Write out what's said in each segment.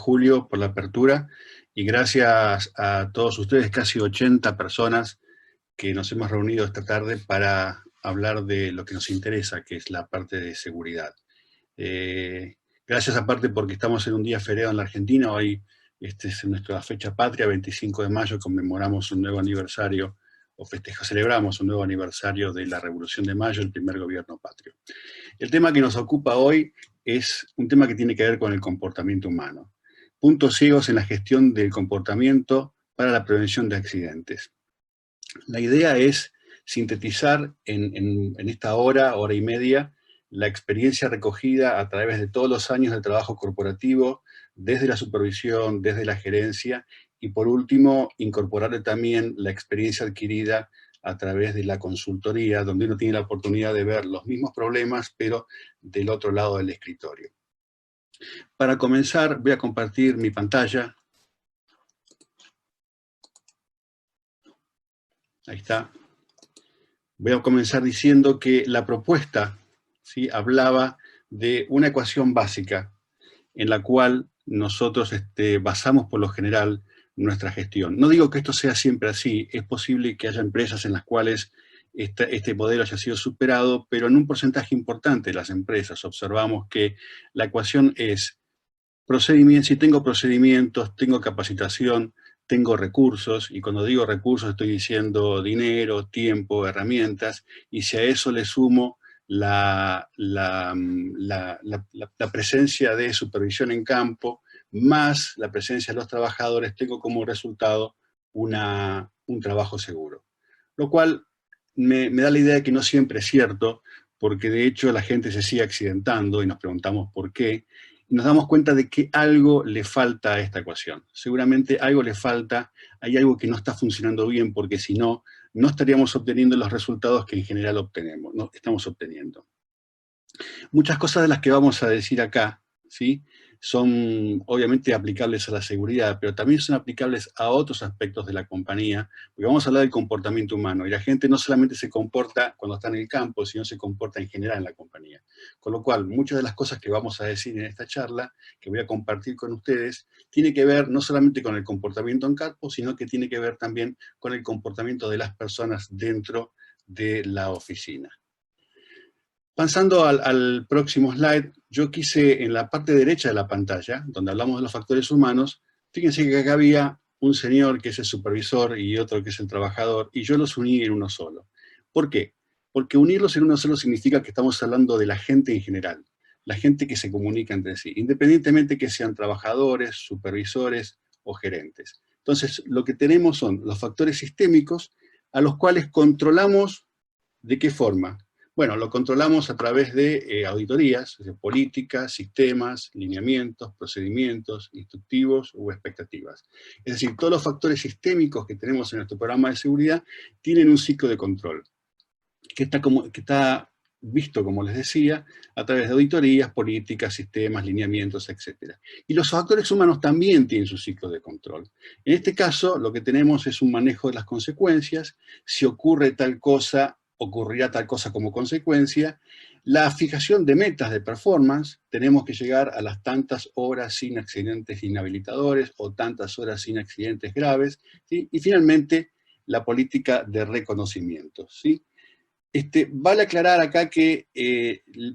Julio, por la apertura, y gracias a todos ustedes, casi 80 personas que nos hemos reunido esta tarde para hablar de lo que nos interesa, que es la parte de seguridad. Gracias aparte porque estamos en un día feriado en la Argentina. Hoy es nuestra fecha patria, 25 de mayo, conmemoramos un nuevo aniversario, o celebramos un nuevo aniversario de la Revolución de Mayo, el primer gobierno patrio. El tema que nos ocupa hoy es un tema que tiene que ver con el comportamiento humano. Puntos ciegos en la gestión del comportamiento para la prevención de accidentes. La idea es sintetizar en esta hora y media, la experiencia recogida a través de todos los años de trabajo corporativo, desde la supervisión, desde la gerencia, y por último, incorporarle también la experiencia adquirida a través de la consultoría, donde uno tiene la oportunidad de ver los mismos problemas, pero del otro lado del escritorio. Para comenzar, voy a compartir mi pantalla. Ahí está. Voy a comenzar diciendo que la propuesta, ¿sí?, hablaba de una ecuación básica en la cual nosotros basamos por lo general nuestra gestión. No digo que esto sea siempre así, es posible que haya empresas en las cuales este modelo haya sido superado, pero en un porcentaje importante de las empresas observamos que la ecuación es procedimiento. Si tengo procedimientos, tengo capacitación, tengo recursos, y cuando digo recursos estoy diciendo dinero, tiempo, herramientas, y si a eso le sumo la presencia de supervisión en campo, más la presencia de los trabajadores, tengo como resultado un trabajo seguro. Lo cual me da la idea de que no siempre es cierto, porque de hecho la gente se sigue accidentando y nos preguntamos por qué, y nos damos cuenta de que algo le falta a esta ecuación. Seguramente algo le falta, hay algo que no está funcionando bien, porque si no, no estaríamos obteniendo los resultados que en general estamos obteniendo. Muchas cosas de las que vamos a decir acá, ¿sí?, son obviamente aplicables a la seguridad, pero también son aplicables a otros aspectos de la compañía, porque vamos a hablar del comportamiento humano, y la gente no solamente se comporta cuando está en el campo, sino se comporta en general en la compañía. Con lo cual, muchas de las cosas que vamos a decir en esta charla, que voy a compartir con ustedes, tiene que ver no solamente con el comportamiento en campo, sino que tiene que ver también con el comportamiento de las personas dentro de la oficina. Pasando al próximo slide, yo quise en la parte derecha de la pantalla, donde hablamos de los factores humanos, fíjense que acá había un señor que es el supervisor y otro que es el trabajador, y yo los uní en uno solo. ¿Por qué? Porque unirlos en uno solo significa que estamos hablando de la gente en general, la gente que se comunica entre sí, independientemente que sean trabajadores, supervisores o gerentes. Entonces, lo que tenemos son los factores sistémicos a los cuales controlamos. ¿De qué forma? Bueno, lo controlamos a través de auditorías, de políticas, sistemas, lineamientos, procedimientos, instructivos u expectativas. Es decir, todos los factores sistémicos que tenemos en nuestro programa de seguridad tienen un ciclo de control, que está visto, como les decía, a través de auditorías, políticas, sistemas, lineamientos, etc. Y los factores humanos también tienen su ciclo de control. En este caso, lo que tenemos es un manejo de las consecuencias. Si ocurre tal cosa, ocurrirá tal cosa como consecuencia. La fijación de metas de performance, tenemos que llegar a las tantas horas sin accidentes inhabilitadores o tantas horas sin accidentes graves, ¿sí? Y finalmente, la política de reconocimiento, ¿sí? Vale aclarar acá que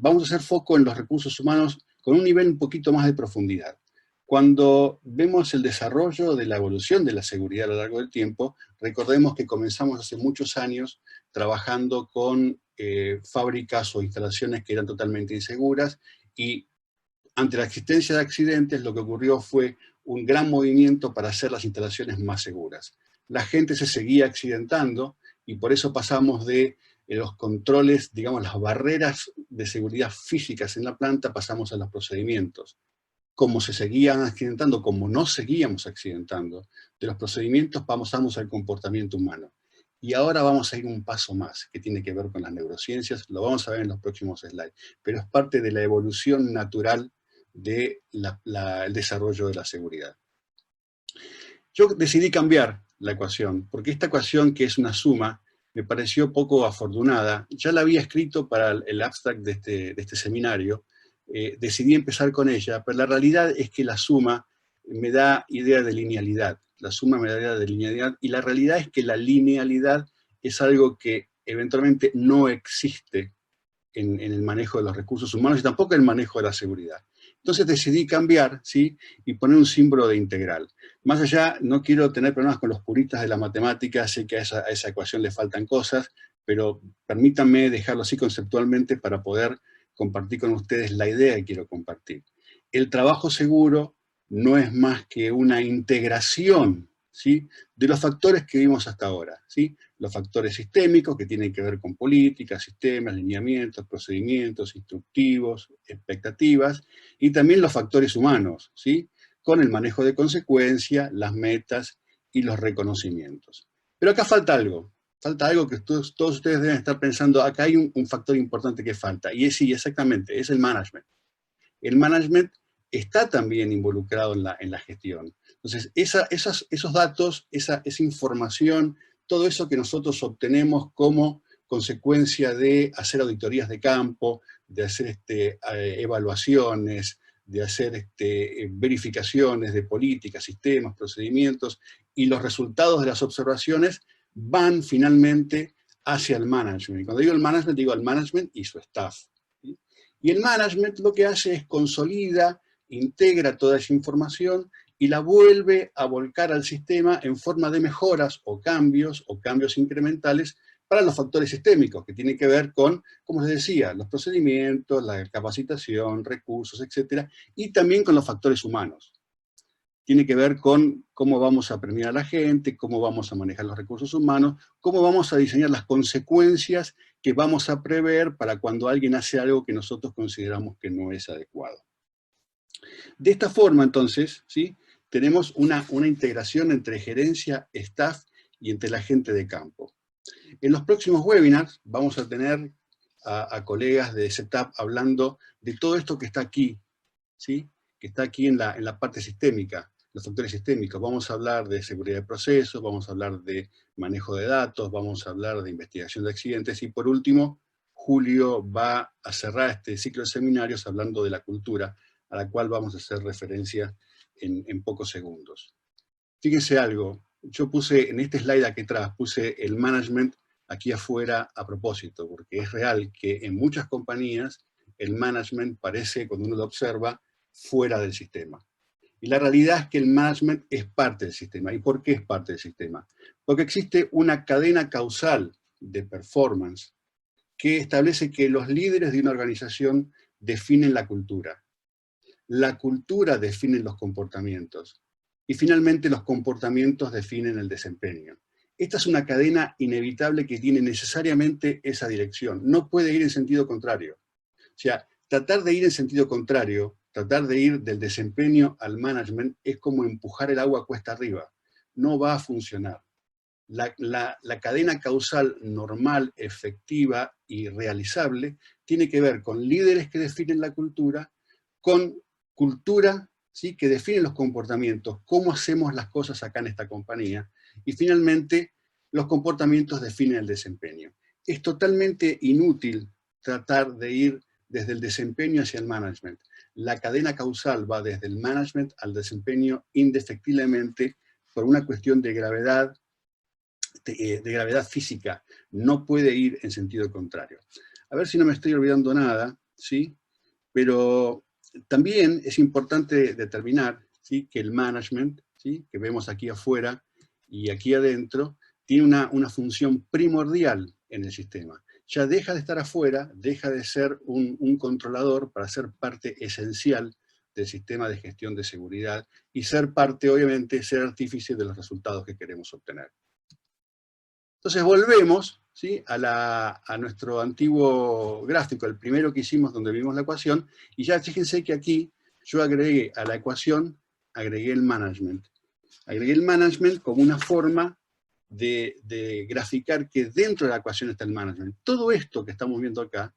vamos a hacer foco en los recursos humanos con un nivel un poquito más de profundidad. Cuando vemos el desarrollo de la evolución de la seguridad a lo largo del tiempo, recordemos que comenzamos hace muchos años trabajando con fábricas o instalaciones que eran totalmente inseguras, y ante la existencia de accidentes lo que ocurrió fue un gran movimiento para hacer las instalaciones más seguras. La gente se seguía accidentando y por eso pasamos de los controles, digamos, las barreras de seguridad físicas en la planta, pasamos a los procedimientos. Como se seguían accidentando, como no seguíamos accidentando, de los procedimientos pasamos al comportamiento humano. Y ahora vamos a ir un paso más, que tiene que ver con las neurociencias, lo vamos a ver en los próximos slides, pero es parte de la evolución natural del desarrollo de la seguridad. Yo decidí cambiar la ecuación, porque esta ecuación, que es una suma, me pareció poco afortunada. Ya la había escrito para el abstract de este seminario, decidí empezar con ella, pero la realidad es que la suma me da idea de linealidad. La suma me da idea de linealidad, y la realidad es que la linealidad es algo que eventualmente no existe en el manejo de los recursos humanos y tampoco en el manejo de la seguridad. Entonces decidí cambiar, ¿sí? Y poner un símbolo de integral. Más allá, no quiero tener problemas con los puristas de la matemática, sé que a esa ecuación le faltan cosas, pero permítanme dejarlo así conceptualmente para poder compartir con ustedes la idea que quiero compartir. El trabajo seguro no es más que una integración, ¿sí?, de los factores que vimos hasta ahora, ¿sí? Los factores sistémicos que tienen que ver con políticas, sistemas, lineamientos, procedimientos, instructivos, expectativas, y también los factores humanos, ¿sí?, con el manejo de consecuencias, las metas y los reconocimientos. Pero acá falta algo que todos ustedes deben estar pensando. Acá hay un factor importante que falta, y es, sí, exactamente, es el management. El management está también involucrado en la gestión. Entonces, esos datos, esa información, todo eso que nosotros obtenemos como consecuencia de hacer auditorías de campo, de hacer evaluaciones, de hacer verificaciones de políticas, sistemas, procedimientos, y los resultados de las observaciones van finalmente hacia el management. Y cuando digo el management y su staff, ¿sí? Y el management lo que hace es consolida, integra toda esa información y la vuelve a volcar al sistema en forma de mejoras o cambios incrementales para los factores sistémicos, que tienen que ver con, como les decía, los procedimientos, la capacitación, recursos, etc. Y también con los factores humanos. Tiene que ver con cómo vamos a premiar a la gente, cómo vamos a manejar los recursos humanos, cómo vamos a diseñar las consecuencias que vamos a prever para cuando alguien hace algo que nosotros consideramos que no es adecuado. De esta forma, entonces, ¿sí?, tenemos una integración entre gerencia, staff y entre la gente de campo. En los próximos webinars vamos a tener a colegas de Setup hablando de todo esto que está aquí, ¿sí?, que está aquí en la parte sistémica, los factores sistémicos. Vamos a hablar de seguridad de procesos, vamos a hablar de manejo de datos, vamos a hablar de investigación de accidentes, y por último, Julio va a cerrar este ciclo de seminarios hablando de la cultura, a la cual vamos a hacer referencia en pocos segundos. Fíjense algo, yo puse en este slide aquí atrás, puse el management aquí afuera a propósito, porque es real que en muchas compañías el management parece, cuando uno lo observa, fuera del sistema. Y la realidad es que el management es parte del sistema. ¿Y por qué es parte del sistema? Porque existe una cadena causal de performance que establece que los líderes de una organización definen la cultura. La cultura define los comportamientos. Y finalmente los comportamientos definen el desempeño. Esta es una cadena inevitable que tiene necesariamente esa dirección. No puede ir en sentido contrario. O sea, tratar de ir en sentido contrario, tratar de ir del desempeño al management, es como empujar el agua cuesta arriba. No va a funcionar. La cadena causal normal, efectiva y realizable tiene que ver con líderes que definen la cultura, con cultura, ¿sí?, que define los comportamientos, cómo hacemos las cosas acá en esta compañía, y finalmente los comportamientos definen el desempeño. Es totalmente inútil tratar de ir desde el desempeño hacia el management. La cadena causal va desde el management al desempeño indefectiblemente por una cuestión de gravedad física. No puede ir en sentido contrario. A ver si no me estoy olvidando nada, ¿sí? Pero también es importante determinar, ¿sí?, que el management, ¿sí?, que vemos aquí afuera y aquí adentro, tiene una función primordial en el sistema. Ya deja de estar afuera, deja de ser un controlador para ser parte esencial del sistema de gestión de seguridad y ser parte, obviamente, ser artífice de los resultados que queremos obtener. Entonces volvemos, ¿sí?, a nuestro antiguo gráfico, el primero que hicimos donde vimos la ecuación, y ya fíjense que aquí yo agregué a la ecuación, agregué el management. Agregué el management como una forma de graficar que dentro de la ecuación está el management. Todo esto que estamos viendo acá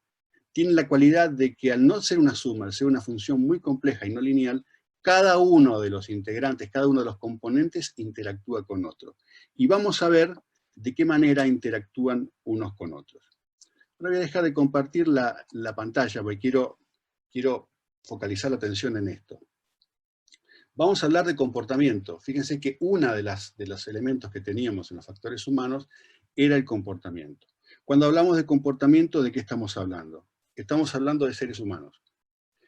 tiene la cualidad de que al no ser una suma, al ser una función muy compleja y no lineal, cada uno de los integrantes, cada uno de los componentes interactúa con otro. Y vamos a ver de qué manera interactúan unos con otros. Ahora voy a dejar de compartir la pantalla porque quiero focalizar la atención en esto. Vamos a hablar de comportamiento. Fíjense que uno de los elementos que teníamos en los factores humanos era el comportamiento. Cuando hablamos de comportamiento, ¿de qué estamos hablando? Estamos hablando de seres humanos.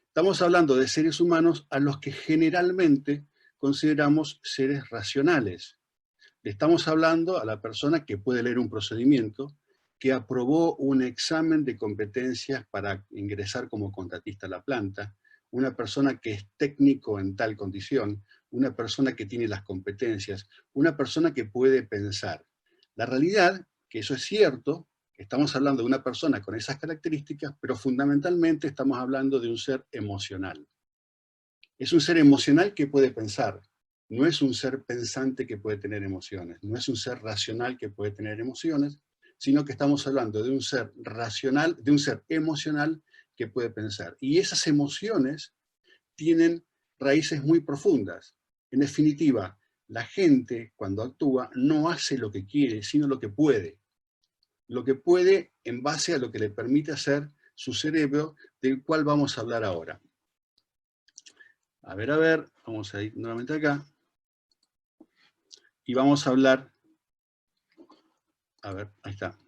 Estamos hablando de seres humanos a los que generalmente consideramos seres racionales. Le estamos hablando a la persona que puede leer un procedimiento, que aprobó un examen de competencias para ingresar como contratista a la planta, una persona que es técnico en tal condición, una persona que tiene las competencias, una persona que puede pensar. La realidad, que eso es cierto, estamos hablando de una persona con esas características, pero fundamentalmente estamos hablando de un ser emocional. Es un ser emocional que puede pensar, no es un ser pensante que puede tener emociones, no es un ser racional que puede tener emociones, sino que estamos hablando de un ser racional, de un ser emocional que puede pensar. Y esas emociones tienen raíces muy profundas. En definitiva, la gente cuando actúa no hace lo que quiere, sino lo que puede. Lo que puede en base a lo que le permite hacer su cerebro, del cual vamos a hablar ahora. A ver, vamos a ir nuevamente acá. Y vamos a hablar, a ver, ahí está,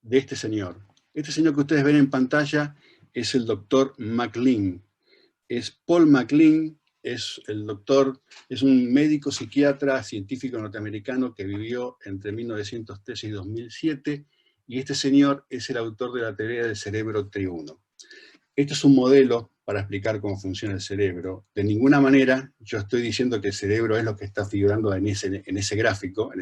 de este señor. Este señor que ustedes ven en pantalla es el doctor MacLean. Es Paul MacLean, es el doctor, es un médico psiquiatra científico norteamericano que vivió entre 1913 y 2007, y este señor es el autor de la teoría del cerebro triuno. Este es un modelo para explicar cómo funciona el cerebro. De ninguna manera yo estoy diciendo que el cerebro es lo que está figurando en ese gráfico, en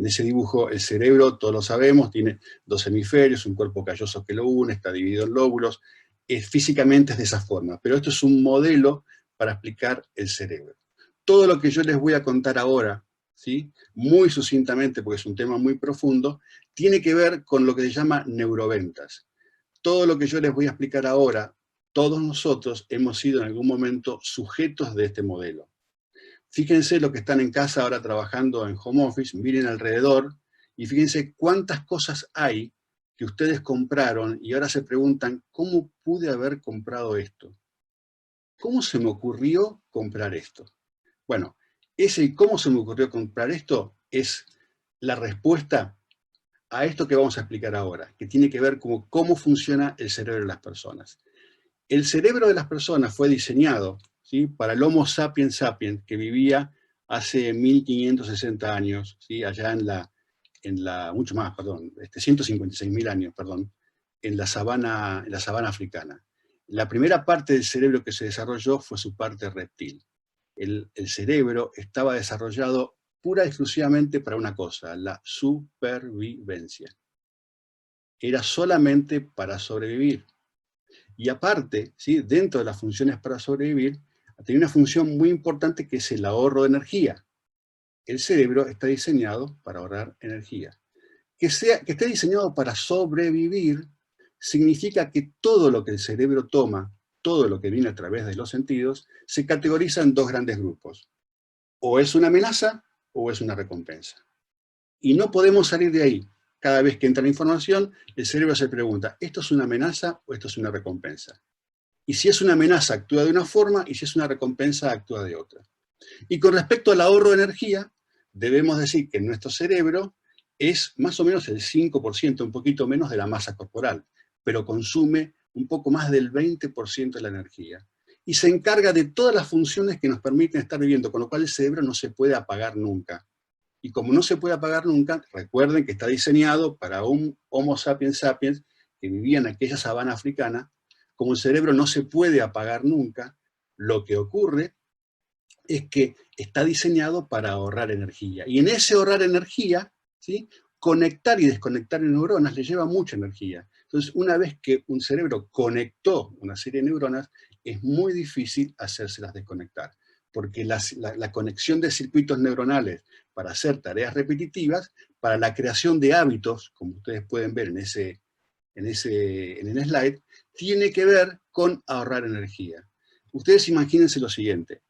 ese dibujo. El cerebro, todos lo sabemos, tiene dos hemisferios, un cuerpo calloso que lo une, está dividido en lóbulos. Físicamente es de esa forma, pero esto es un modelo para explicar el cerebro. Todo lo que yo les voy a contar ahora, ¿sí?, muy sucintamente, porque es un tema muy profundo, tiene que ver con lo que se llama neuroventas. Todo lo que yo les voy a explicar ahora, todos nosotros hemos sido en algún momento sujetos de este modelo. Fíjense lo que están en casa ahora trabajando en home office, miren alrededor y fíjense cuántas cosas hay que ustedes compraron y ahora se preguntan, ¿cómo pude haber comprado esto? ¿Cómo se me ocurrió comprar esto? Bueno, ese cómo se me ocurrió comprar esto es la respuesta a esto que vamos a explicar ahora, que tiene que ver con cómo funciona el cerebro de las personas. El cerebro de las personas fue diseñado, ¿sí?, para el Homo sapiens sapiens, que vivía hace 1560 años, ¿sí?, allá mucho más, perdón, 156.000 años, perdón, en la sabana africana. La primera parte del cerebro que se desarrolló fue su parte reptil. El cerebro estaba desarrollado pura y exclusivamente para una cosa, la supervivencia. Era solamente para sobrevivir. Y aparte, ¿sí?, dentro de las funciones para sobrevivir, tenía una función muy importante que es el ahorro de energía. El cerebro está diseñado para ahorrar energía. Que esté diseñado para sobrevivir significa que todo lo que el cerebro toma, todo lo que viene a través de los sentidos, se categoriza en dos grandes grupos. O es una amenaza o es una recompensa. Y no podemos salir de ahí. Cada vez que entra la información, el cerebro se pregunta, ¿esto es una amenaza o esto es una recompensa? Y si es una amenaza, actúa de una forma, y si es una recompensa, actúa de otra. Y con respecto al ahorro de energía, debemos decir que nuestro cerebro es más o menos el 5%, un poquito menos de la masa corporal, pero consume un poco más del 20% de la energía. Y se encarga de todas las funciones que nos permiten estar viviendo, con lo cual el cerebro no se puede apagar nunca. Y como no se puede apagar nunca, recuerden que está diseñado para un Homo sapiens sapiens que vivía en aquella sabana africana. Como el cerebro no se puede apagar nunca, lo que ocurre es que está diseñado para ahorrar energía. Y en ese ahorrar energía, ¿sí?, conectar y desconectar neuronas le lleva mucha energía. Entonces, una vez que un cerebro conectó una serie de neuronas, es muy difícil hacérselas desconectar, porque la conexión de circuitos neuronales para hacer tareas repetitivas, para la creación de hábitos, como ustedes pueden ver en el slide, tiene que ver con ahorrar energía. Ustedes imagínense lo siguiente.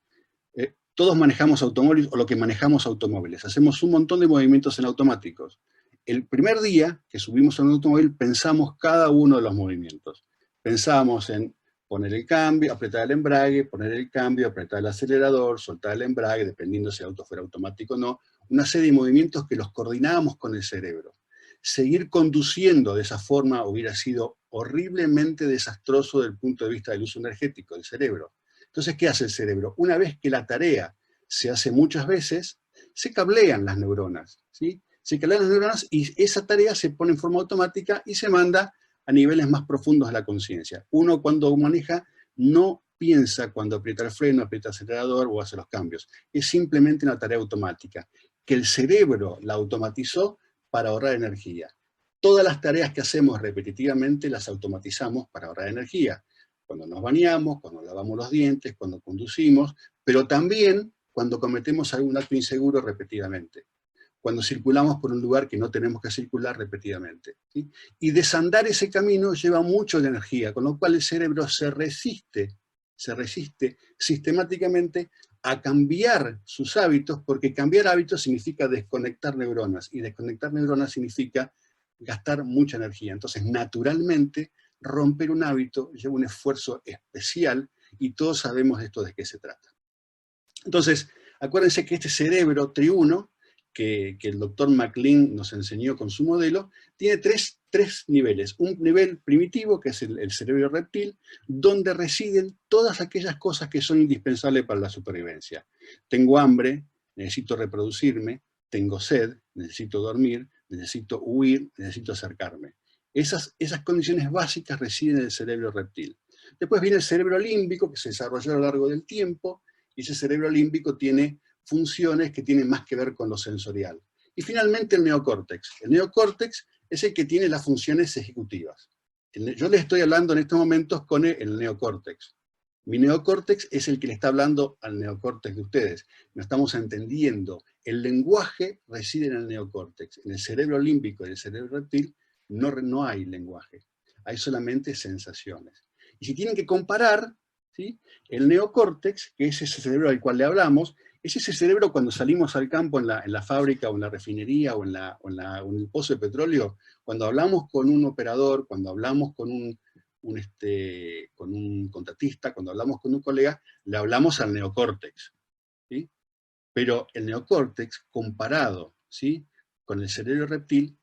Todos manejamos automóviles, o lo que manejamos automóviles. Hacemos un montón de movimientos en automáticos. El primer día que subimos a un automóvil pensamos cada uno de los movimientos. Pensamos en poner el cambio, apretar el embrague, poner el cambio, apretar el acelerador, soltar el embrague, dependiendo si el auto fuera automático o no, una serie de movimientos que los coordinábamos con el cerebro. Seguir conduciendo de esa forma hubiera sido horriblemente desastroso desde el punto de vista del uso energético del cerebro. Entonces, ¿qué hace el cerebro? Una vez que la tarea se hace muchas veces, se cablean las neuronas, ¿sí? Se cablean las neuronas y esa tarea se pone en forma automática y se manda a niveles más profundos de la conciencia. Uno cuando maneja no piensa cuando aprieta el freno, aprieta el acelerador o hace los cambios. Es simplemente una tarea automática, que el cerebro la automatizó para ahorrar energía. Todas las tareas que hacemos repetitivamente las automatizamos para ahorrar energía. Cuando nos bañamos, cuando lavamos los dientes, cuando conducimos, pero también cuando cometemos algún acto inseguro repetidamente. Cuando circulamos por un lugar que no tenemos que circular repetidamente, ¿sí? Y desandar ese camino lleva mucho de energía, con lo cual el cerebro se resiste sistemáticamente a cambiar sus hábitos, porque cambiar hábitos significa desconectar neuronas, y desconectar neuronas significa gastar mucha energía. Entonces, naturalmente, romper un hábito lleva un esfuerzo especial, y todos sabemos esto de qué se trata. Entonces, acuérdense que este cerebro triuno, que el doctor MacLean nos enseñó con su modelo, tiene tres niveles. Un nivel primitivo, que es el cerebro reptil, donde residen todas aquellas cosas que son indispensables para la supervivencia. Tengo hambre, necesito reproducirme, tengo sed, necesito dormir, necesito huir, necesito acercarme. Esas condiciones básicas residen en el cerebro reptil. Después viene el cerebro límbico, que se desarrolló a lo largo del tiempo, y ese cerebro límbico tiene funciones que tienen más que ver con lo sensorial. Y finalmente el neocórtex. El neocórtex es el que tiene las funciones ejecutivas. Yo les estoy hablando en estos momentos con el neocórtex. Mi neocórtex es el que le está hablando al neocórtex de ustedes. No estamos entendiendo. El lenguaje reside en el neocórtex. En el cerebro límbico y en el cerebro reptil no hay lenguaje. Hay solamente sensaciones. Y si tienen que comparar, ¿sí? El neocórtex, que es ese cerebro al cual le hablamos, es ese cerebro cuando salimos al campo en la fábrica o en la refinería o en el pozo de petróleo, cuando hablamos con un operador, cuando hablamos con un contratista, cuando hablamos con un colega, le hablamos al neocórtex, ¿sí? Pero el neocórtex, comparado, ¿sí?, con el cerebro reptil,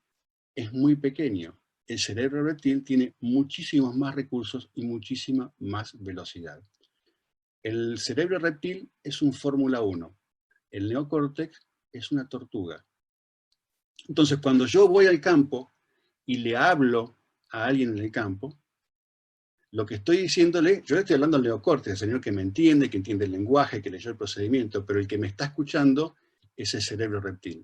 es muy pequeño. El cerebro reptil tiene muchísimos más recursos y muchísima más velocidad. El cerebro reptil es un Fórmula 1. El neocórtex es una tortuga. Entonces, cuando yo voy al campo y le hablo a alguien en el campo, lo que estoy diciéndole, yo le estoy hablando al neocórtex, el señor que me entiende, que entiende el lenguaje, que leyó el procedimiento, pero el que me está escuchando es el cerebro reptil,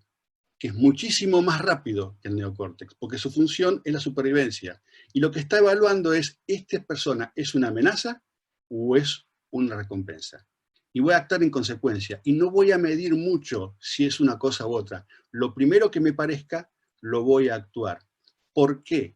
que es muchísimo más rápido que el neocórtex, porque su función es la supervivencia. Y lo que está evaluando es, ¿esta persona es una amenaza o es una recompensa? Y voy a actuar en consecuencia. Y no voy a medir mucho si es una cosa u otra. Lo primero que me parezca, lo voy a actuar. ¿Por qué?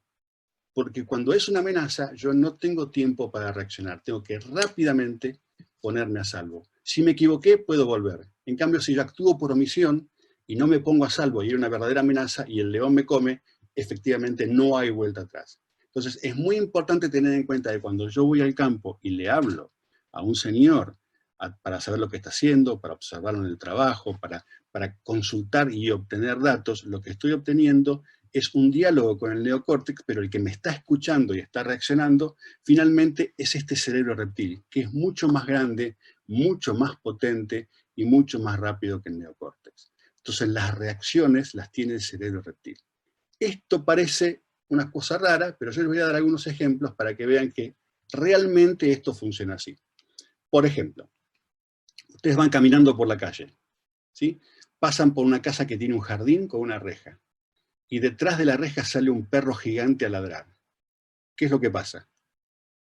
Porque cuando es una amenaza, yo no tengo tiempo para reaccionar. Tengo que rápidamente ponerme a salvo. Si me equivoqué, puedo volver. En cambio, si yo actúo por omisión y no me pongo a salvo y hay una verdadera amenaza y el león me come, efectivamente no hay vuelta atrás. Entonces, es muy importante tener en cuenta que cuando yo voy al campo y le hablo a un señor para saber lo que está haciendo, para observarlo en el trabajo, para consultar y obtener datos, lo que estoy obteniendo es un diálogo con el neocórtex, pero el que me está escuchando y está reaccionando, finalmente es este cerebro reptil, que es mucho más grande, mucho más potente y mucho más rápido que el neocórtex. Entonces las reacciones las tiene el cerebro reptil. Esto parece una cosa rara, pero yo les voy a dar algunos ejemplos para que vean que realmente esto funciona así. Por ejemplo, ustedes van caminando por la calle, ¿sí? Pasan por una casa que tiene un jardín con una reja. Y detrás de la reja sale un perro gigante a ladrar. ¿Qué es lo que pasa?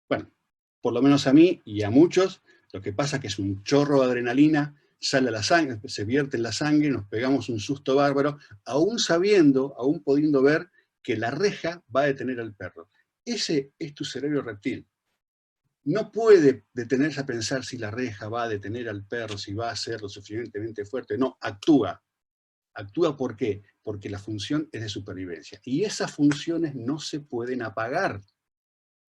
Bueno, por lo menos a mí y a muchos, lo que pasa es que es un chorro de adrenalina, sale la sangre, se vierte en la sangre, nos pegamos un susto bárbaro, aún sabiendo, aún pudiendo ver que la reja va a detener al perro. Ese es tu cerebro reptil. No puede detenerse a pensar si la reja va a detener al perro, si va a ser lo suficientemente fuerte. No, actúa. Actúa ¿por qué? Porque la función es de supervivencia. Y esas funciones no se pueden apagar.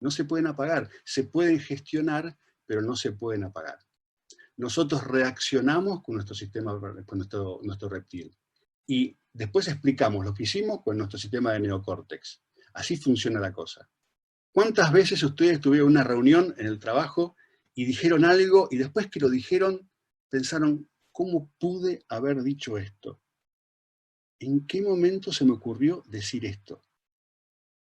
No se pueden apagar, se pueden gestionar, pero no se pueden apagar. Nosotros reaccionamos con nuestro sistema, con nuestro reptil. Y después explicamos lo que hicimos con nuestro sistema de neocórtex. Así funciona la cosa. ¿Cuántas veces ustedes tuvieron una reunión en el trabajo y dijeron algo y después que lo dijeron pensaron, ¿cómo pude haber dicho esto? ¿En qué momento se me ocurrió decir esto?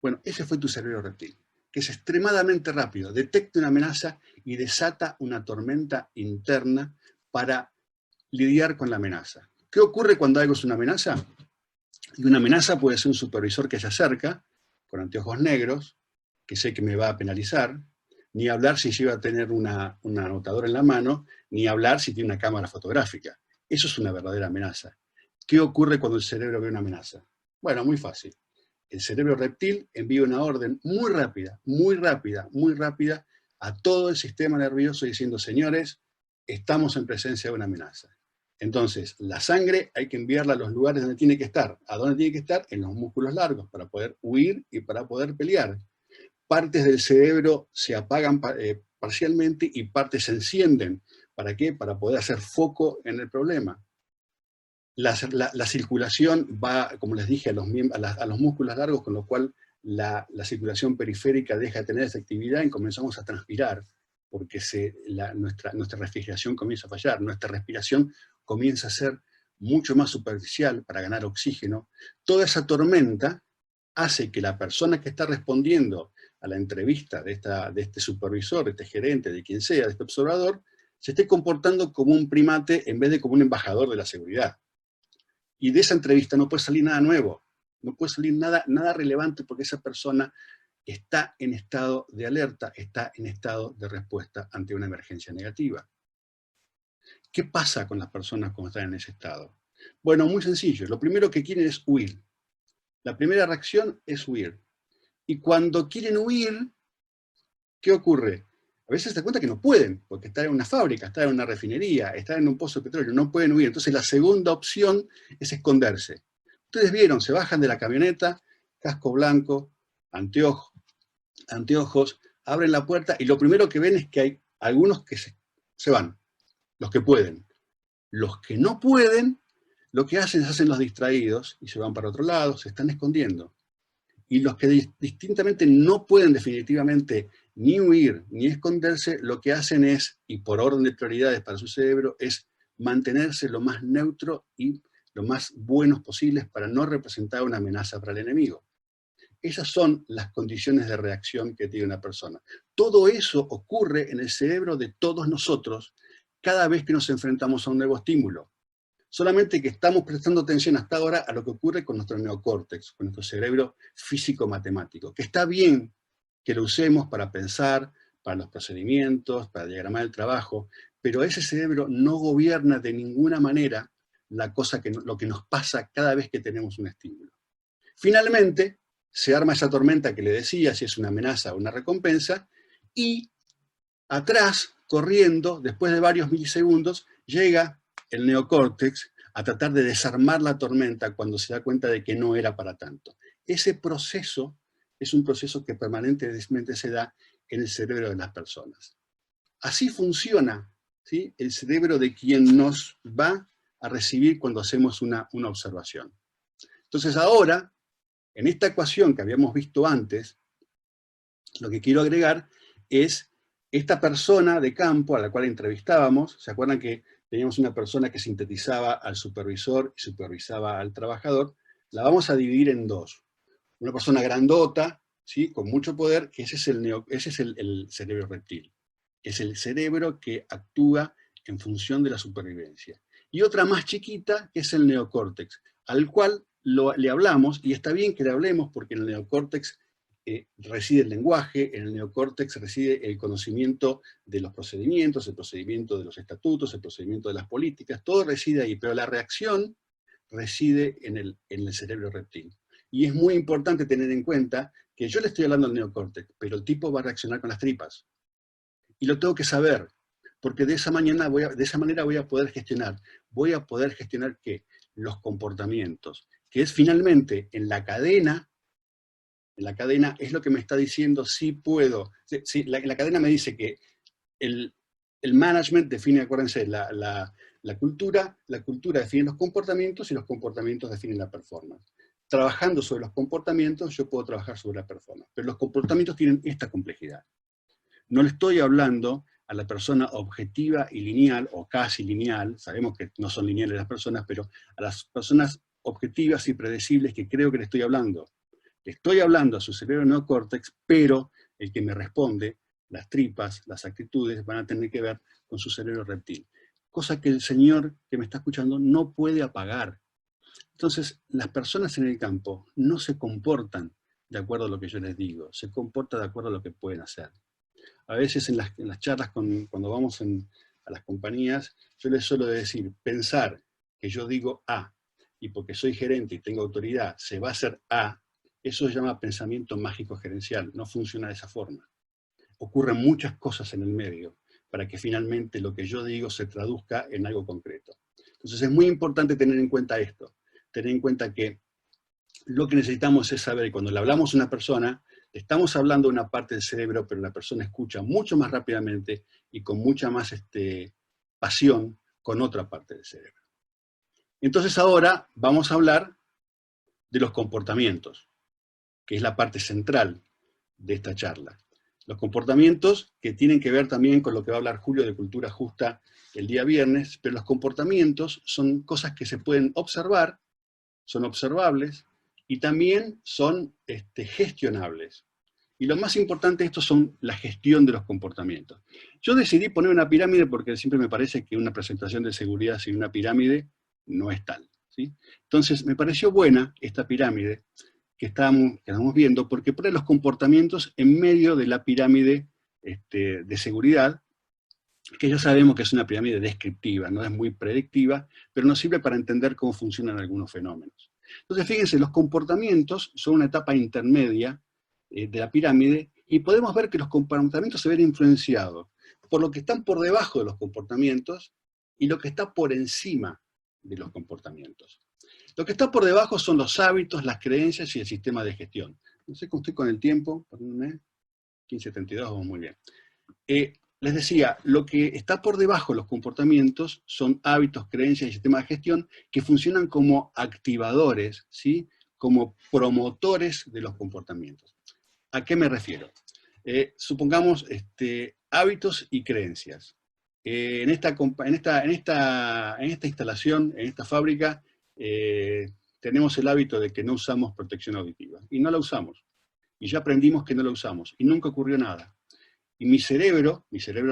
Bueno, ese fue tu cerebro reptil, que es extremadamente rápido, detecta una amenaza y desata una tormenta interna para lidiar con la amenaza. ¿Qué ocurre cuando algo es una amenaza? Y una amenaza puede ser un supervisor que se acerca con anteojos negros, que sé que me va a penalizar, ni hablar si lleva a tener una anotadora en la mano, ni hablar si tiene una cámara fotográfica. Eso es una verdadera amenaza. ¿Qué ocurre cuando el cerebro ve una amenaza? Bueno, muy fácil. El cerebro reptil envía una orden muy rápida, muy rápida, muy rápida a todo el sistema nervioso diciendo, señores, estamos en presencia de una amenaza. Entonces, la sangre hay que enviarla a los lugares donde tiene que estar. ¿A dónde tiene que estar? En los músculos largos, para poder huir y para poder pelear. Partes del cerebro se apagan parcialmente y partes se encienden. ¿Para qué? Para poder hacer foco en el problema. La circulación va, como les dije, a los músculos largos, con lo cual la circulación periférica deja de tener efectividad y comenzamos a transpirar, porque nuestra refrigeración comienza a fallar, nuestra respiración comienza a ser mucho más superficial para ganar oxígeno. Toda esa tormenta hace que la persona que está respondiendo a la entrevista de este supervisor, de este gerente, de quien sea, de este observador, se esté comportando como un primate en vez de como un embajador de la seguridad. Y de esa entrevista no puede salir nada nuevo, no puede salir nada relevante porque esa persona está en estado de alerta, está en estado de respuesta ante una emergencia negativa. ¿Qué pasa con las personas cuando están en ese estado? Bueno, muy sencillo. Lo primero que quieren es huir. La primera reacción es huir. Y cuando quieren huir, ¿qué ocurre? A veces se dan cuenta que no pueden, porque están en una fábrica, están en una refinería, están en un pozo de petróleo, no pueden huir. Entonces la segunda opción es esconderse. Ustedes vieron, se bajan de la camioneta, casco blanco, anteojos, abren la puerta y lo primero que ven es que hay algunos que se van, los que pueden. Los que no pueden, lo que hacen es hacen los distraídos y se van para otro lado, se están escondiendo. Y los que distintamente no pueden definitivamente ni huir ni esconderse, lo que hacen es, y por orden de prioridades para su cerebro, es mantenerse lo más neutro y lo más buenos posibles para no representar una amenaza para el enemigo. Esas son las condiciones de reacción que tiene una persona. Todo eso ocurre en el cerebro de todos nosotros cada vez que nos enfrentamos a un nuevo estímulo. Solamente que estamos prestando atención hasta ahora a lo que ocurre con nuestro neocórtex, con nuestro cerebro físico-matemático, que está bien que lo usemos para pensar, para los procedimientos, para diagramar el trabajo, pero ese cerebro no gobierna de ninguna manera lo que nos pasa cada vez que tenemos un estímulo. Finalmente, se arma esa tormenta que le decía, si es una amenaza o una recompensa, y atrás, corriendo, después de varios milisegundos, llega el neocórtex a tratar de desarmar la tormenta cuando se da cuenta de que no era para tanto. Ese proceso es un proceso que permanentemente se da en el cerebro de las personas. Así funciona, ¿sí?, el cerebro de quien nos va a recibir cuando hacemos una observación. Entonces ahora, en esta ecuación que habíamos visto antes, lo que quiero agregar es esta persona de campo a la cual entrevistábamos. ¿Se acuerdan que teníamos una persona que sintetizaba al supervisor y supervisaba al trabajador? La vamos a dividir en dos. Una persona grandota, ¿sí?, con mucho poder, que ese es el cerebro reptil. Es el cerebro que actúa en función de la supervivencia. Y otra más chiquita, que es el neocórtex, al cual le hablamos, y está bien que le hablemos porque en el neocórtex reside el lenguaje, en el neocórtex reside el conocimiento de los procedimientos, el procedimiento de los estatutos, el procedimiento de las políticas, todo reside ahí, pero la reacción reside en el cerebro reptil. Y es muy importante tener en cuenta que yo le estoy hablando al neocórtex, pero el tipo va a reaccionar con las tripas. Y lo tengo que saber, porque de esa manera voy a poder gestionar. Voy a poder gestionar ¿qué? Los comportamientos, que es finalmente en la cadena en la cadena es lo que me está diciendo si puedo. La cadena me dice que el management define, acuérdense, la cultura define los comportamientos y los comportamientos definen la performance. Trabajando sobre los comportamientos, yo puedo trabajar sobre la performance. Pero los comportamientos tienen esta complejidad. No le estoy hablando a la persona objetiva y lineal, o casi lineal, sabemos que no son lineales las personas, pero a las personas objetivas y predecibles que creo que le estoy hablando. Le estoy hablando a su cerebro neocórtex, pero el que me responde, las tripas, las actitudes, van a tener que ver con su cerebro reptil. Cosa que el señor que me está escuchando no puede apagar. Entonces, las personas en el campo no se comportan de acuerdo a lo que yo les digo, se comportan de acuerdo a lo que pueden hacer. A veces en las charlas, cuando vamos a las compañías, yo les suelo decir, pensar que yo digo A, y porque soy gerente y tengo autoridad, se va a hacer A, eso se llama pensamiento mágico gerencial, no funciona de esa forma. Ocurren muchas cosas en el medio para que finalmente lo que yo digo se traduzca en algo concreto. Entonces es muy importante tener en cuenta esto, tener en cuenta que lo que necesitamos es saber, cuando le hablamos a una persona, estamos hablando de una parte del cerebro, pero la persona escucha mucho más rápidamente y con mucha más pasión con otra parte del cerebro. Entonces ahora vamos a hablar de los comportamientos, que es la parte central de esta charla. Los comportamientos que tienen que ver también con lo que va a hablar Julio de cultura justa el día viernes, pero los comportamientos son cosas que se pueden observar, son observables, y también son gestionables. Y lo más importante de esto son la gestión de los comportamientos. Yo decidí poner una pirámide porque siempre me parece que una presentación de seguridad sin una pirámide no es tal, ¿sí? Entonces me pareció buena esta pirámide que estamos viendo porque pone los comportamientos en medio de la pirámide de seguridad, que ya sabemos que es una pirámide descriptiva, no es muy predictiva, pero nos sirve para entender cómo funcionan algunos fenómenos. Entonces, fíjense, los comportamientos son una etapa intermedia de la pirámide y podemos ver que los comportamientos se ven influenciados por lo que están por debajo de los comportamientos y lo que está por encima de los comportamientos. Lo que está por debajo son los hábitos, las creencias y el sistema de gestión. No sé cómo estoy con el tiempo, perdónenme, 15:72, vamos muy bien. Les decía, lo que está por debajo de los comportamientos son hábitos, creencias y sistemas de gestión que funcionan como activadores, ¿sí? Como promotores de los comportamientos. ¿A qué me refiero? Supongamos hábitos y creencias. En esta instalación, en esta fábrica, tenemos el hábito de que no usamos protección auditiva. Y no la usamos. Y ya aprendimos que no la usamos. Y nunca ocurrió nada. Y mi cerebro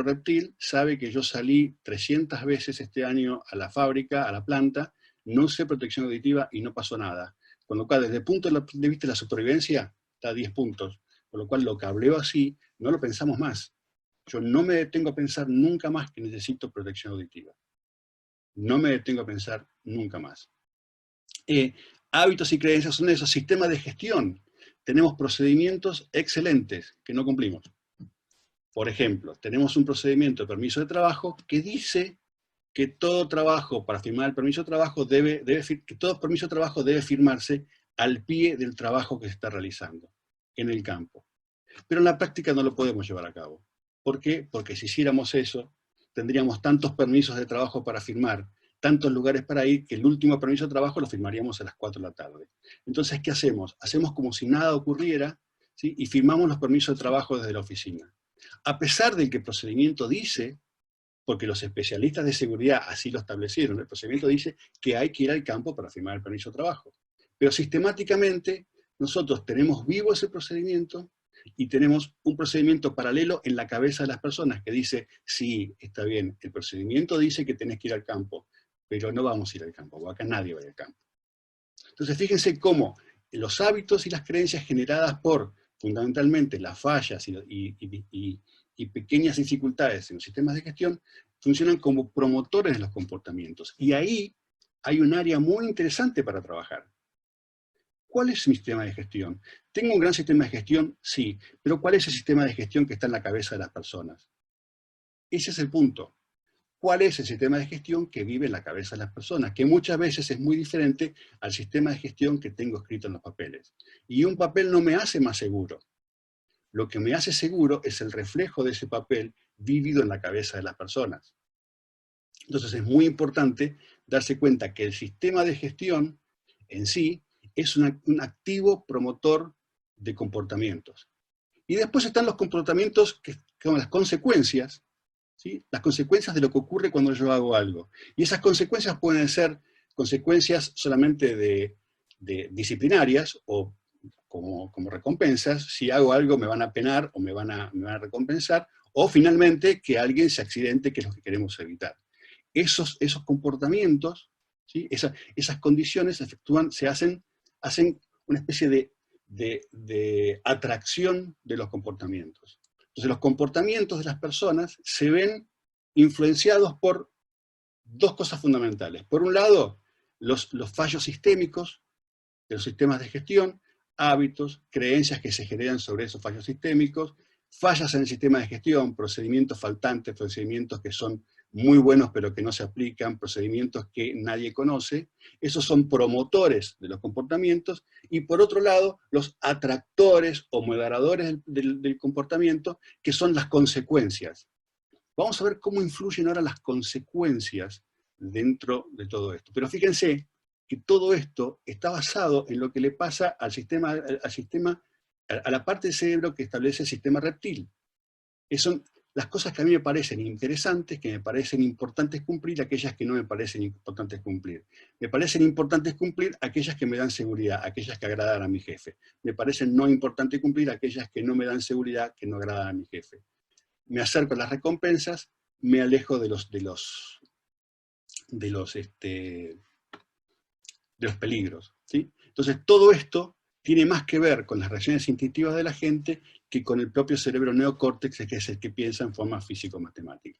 reptil, sabe que yo salí 300 veces este año a la fábrica, a la planta, no usé protección auditiva y no pasó nada. Con lo cual, desde el punto de vista de la supervivencia, está a 10 puntos. Con lo cual, lo que hableo así, no lo pensamos más. Yo no me detengo a pensar nunca más que necesito protección auditiva. No me detengo a pensar nunca más. Hábitos y creencias son esos sistemas de gestión. Tenemos procedimientos excelentes que no cumplimos. Por ejemplo, tenemos un procedimiento de permiso de trabajo que dice que todo trabajo, para firmar el permiso de trabajo, que todo permiso de trabajo debe firmarse al pie del trabajo que se está realizando en el campo. Pero en la práctica no lo podemos llevar a cabo. ¿Por qué? Porque si hiciéramos eso, tendríamos tantos permisos de trabajo para firmar, tantos lugares para ir, que el último permiso de trabajo lo firmaríamos a las 4 de la tarde. Entonces, ¿qué hacemos? Hacemos como si nada ocurriera, ¿sí? Y firmamos los permisos de trabajo desde la oficina. A pesar de que el procedimiento dice, porque los especialistas de seguridad así lo establecieron, el procedimiento dice que hay que ir al campo para firmar el permiso de trabajo. Pero sistemáticamente nosotros tenemos vivo ese procedimiento y tenemos un procedimiento paralelo en la cabeza de las personas que dice, sí, está bien, el procedimiento dice que tenés que ir al campo, pero no vamos a ir al campo, o acá nadie va a ir al campo. Entonces fíjense cómo los hábitos y las creencias generadas por fundamentalmente las fallas y pequeñas dificultades en los sistemas de gestión funcionan como promotores de los comportamientos. Y ahí hay un área muy interesante para trabajar. ¿Cuál es mi sistema de gestión? ¿Tengo un gran sistema de gestión? Sí, pero ¿cuál es el sistema de gestión que está en la cabeza de las personas? Ese es el punto. cuál es el sistema de gestión que vive en la cabeza de las personas, que muchas veces es muy diferente al sistema de gestión que tengo escrito en los papeles. Y un papel no me hace más seguro. Lo que me hace seguro es el reflejo de ese papel vivido en la cabeza de las personas. Entonces es muy importante darse cuenta que el sistema de gestión en sí es un activo promotor de comportamientos. Y después están los comportamientos que son las consecuencias, ¿sí? Las consecuencias de lo que ocurre cuando yo hago algo. Y esas consecuencias pueden ser consecuencias solamente de disciplinarias o como recompensas. Si hago algo me van a penar o me van a recompensar, o finalmente que alguien se accidente, que es lo que queremos evitar. Esos comportamientos, ¿sí? Esas condiciones hacen una especie de atracción de los comportamientos. Entonces los comportamientos de las personas se ven influenciados por dos cosas fundamentales. Por un lado, los fallos sistémicos de los sistemas de gestión, hábitos, creencias que se generan sobre esos fallos sistémicos, fallas en el sistema de gestión, procedimientos faltantes, procedimientos que son muy buenos pero que no se aplican, procedimientos que nadie conoce. Esos son promotores de los comportamientos. Y por otro lado, los atractores o moderadores del comportamiento, que son las consecuencias. Vamos a ver cómo influyen ahora las consecuencias dentro de todo esto. Pero fíjense que todo esto está basado en lo que le pasa a la parte del cerebro que establece el sistema reptil. Son las cosas que a mí me parecen interesantes, que me parecen importantes cumplir, aquellas que no me parecen importantes cumplir. Me parecen importantes cumplir aquellas que me dan seguridad, aquellas que agradan a mi jefe. Me parecen no importantes cumplir aquellas que no me dan seguridad, que no agradan a mi jefe. Me acerco a las recompensas, me alejo de los peligros, ¿sí? Entonces todo esto tiene más que ver con las reacciones instintivas de la gente que con el propio cerebro neocórtex, que es el que piensa en forma físico-matemática.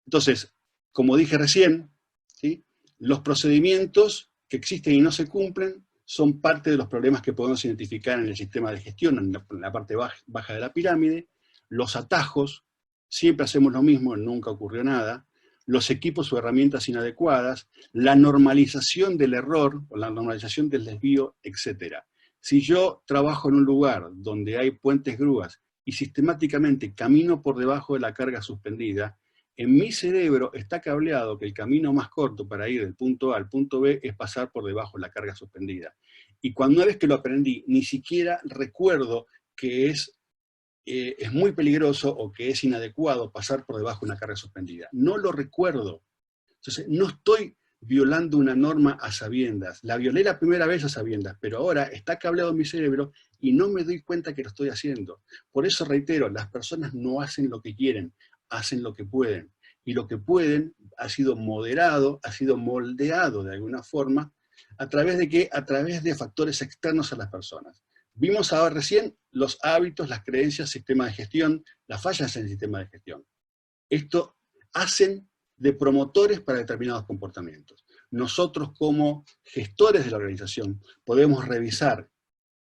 Entonces, como dije recién, ¿sí? Los procedimientos que existen y no se cumplen son parte de los problemas que podemos identificar en el sistema de gestión, en la parte baja de la pirámide. Los atajos, siempre hacemos lo mismo, nunca ocurrió nada. Los equipos o herramientas inadecuadas, la normalización del error o la normalización del desvío, etc. Si yo trabajo en un lugar donde hay puentes grúas y sistemáticamente camino por debajo de la carga suspendida, en mi cerebro está cableado que el camino más corto para ir del punto A al punto B es pasar por debajo de la carga suspendida. Y una vez que lo aprendí, ni siquiera recuerdo que es muy peligroso o que es inadecuado pasar por debajo de una carga suspendida. No lo recuerdo. Entonces, no estoy violando una norma a sabiendas. La violé la primera vez a sabiendas, pero ahora está cableado en mi cerebro y no me doy cuenta que lo estoy haciendo. Por eso reitero, las personas no hacen lo que quieren, hacen lo que pueden. Y lo que pueden ha sido moderado, ha sido moldeado de alguna forma, ¿a través de qué? A través de factores externos a las personas. Vimos ahora recién los hábitos, las creencias, sistema de gestión, las fallas en el sistema de gestión. Esto hacen de promotores para determinados comportamientos. Nosotros como gestores de la organización podemos revisar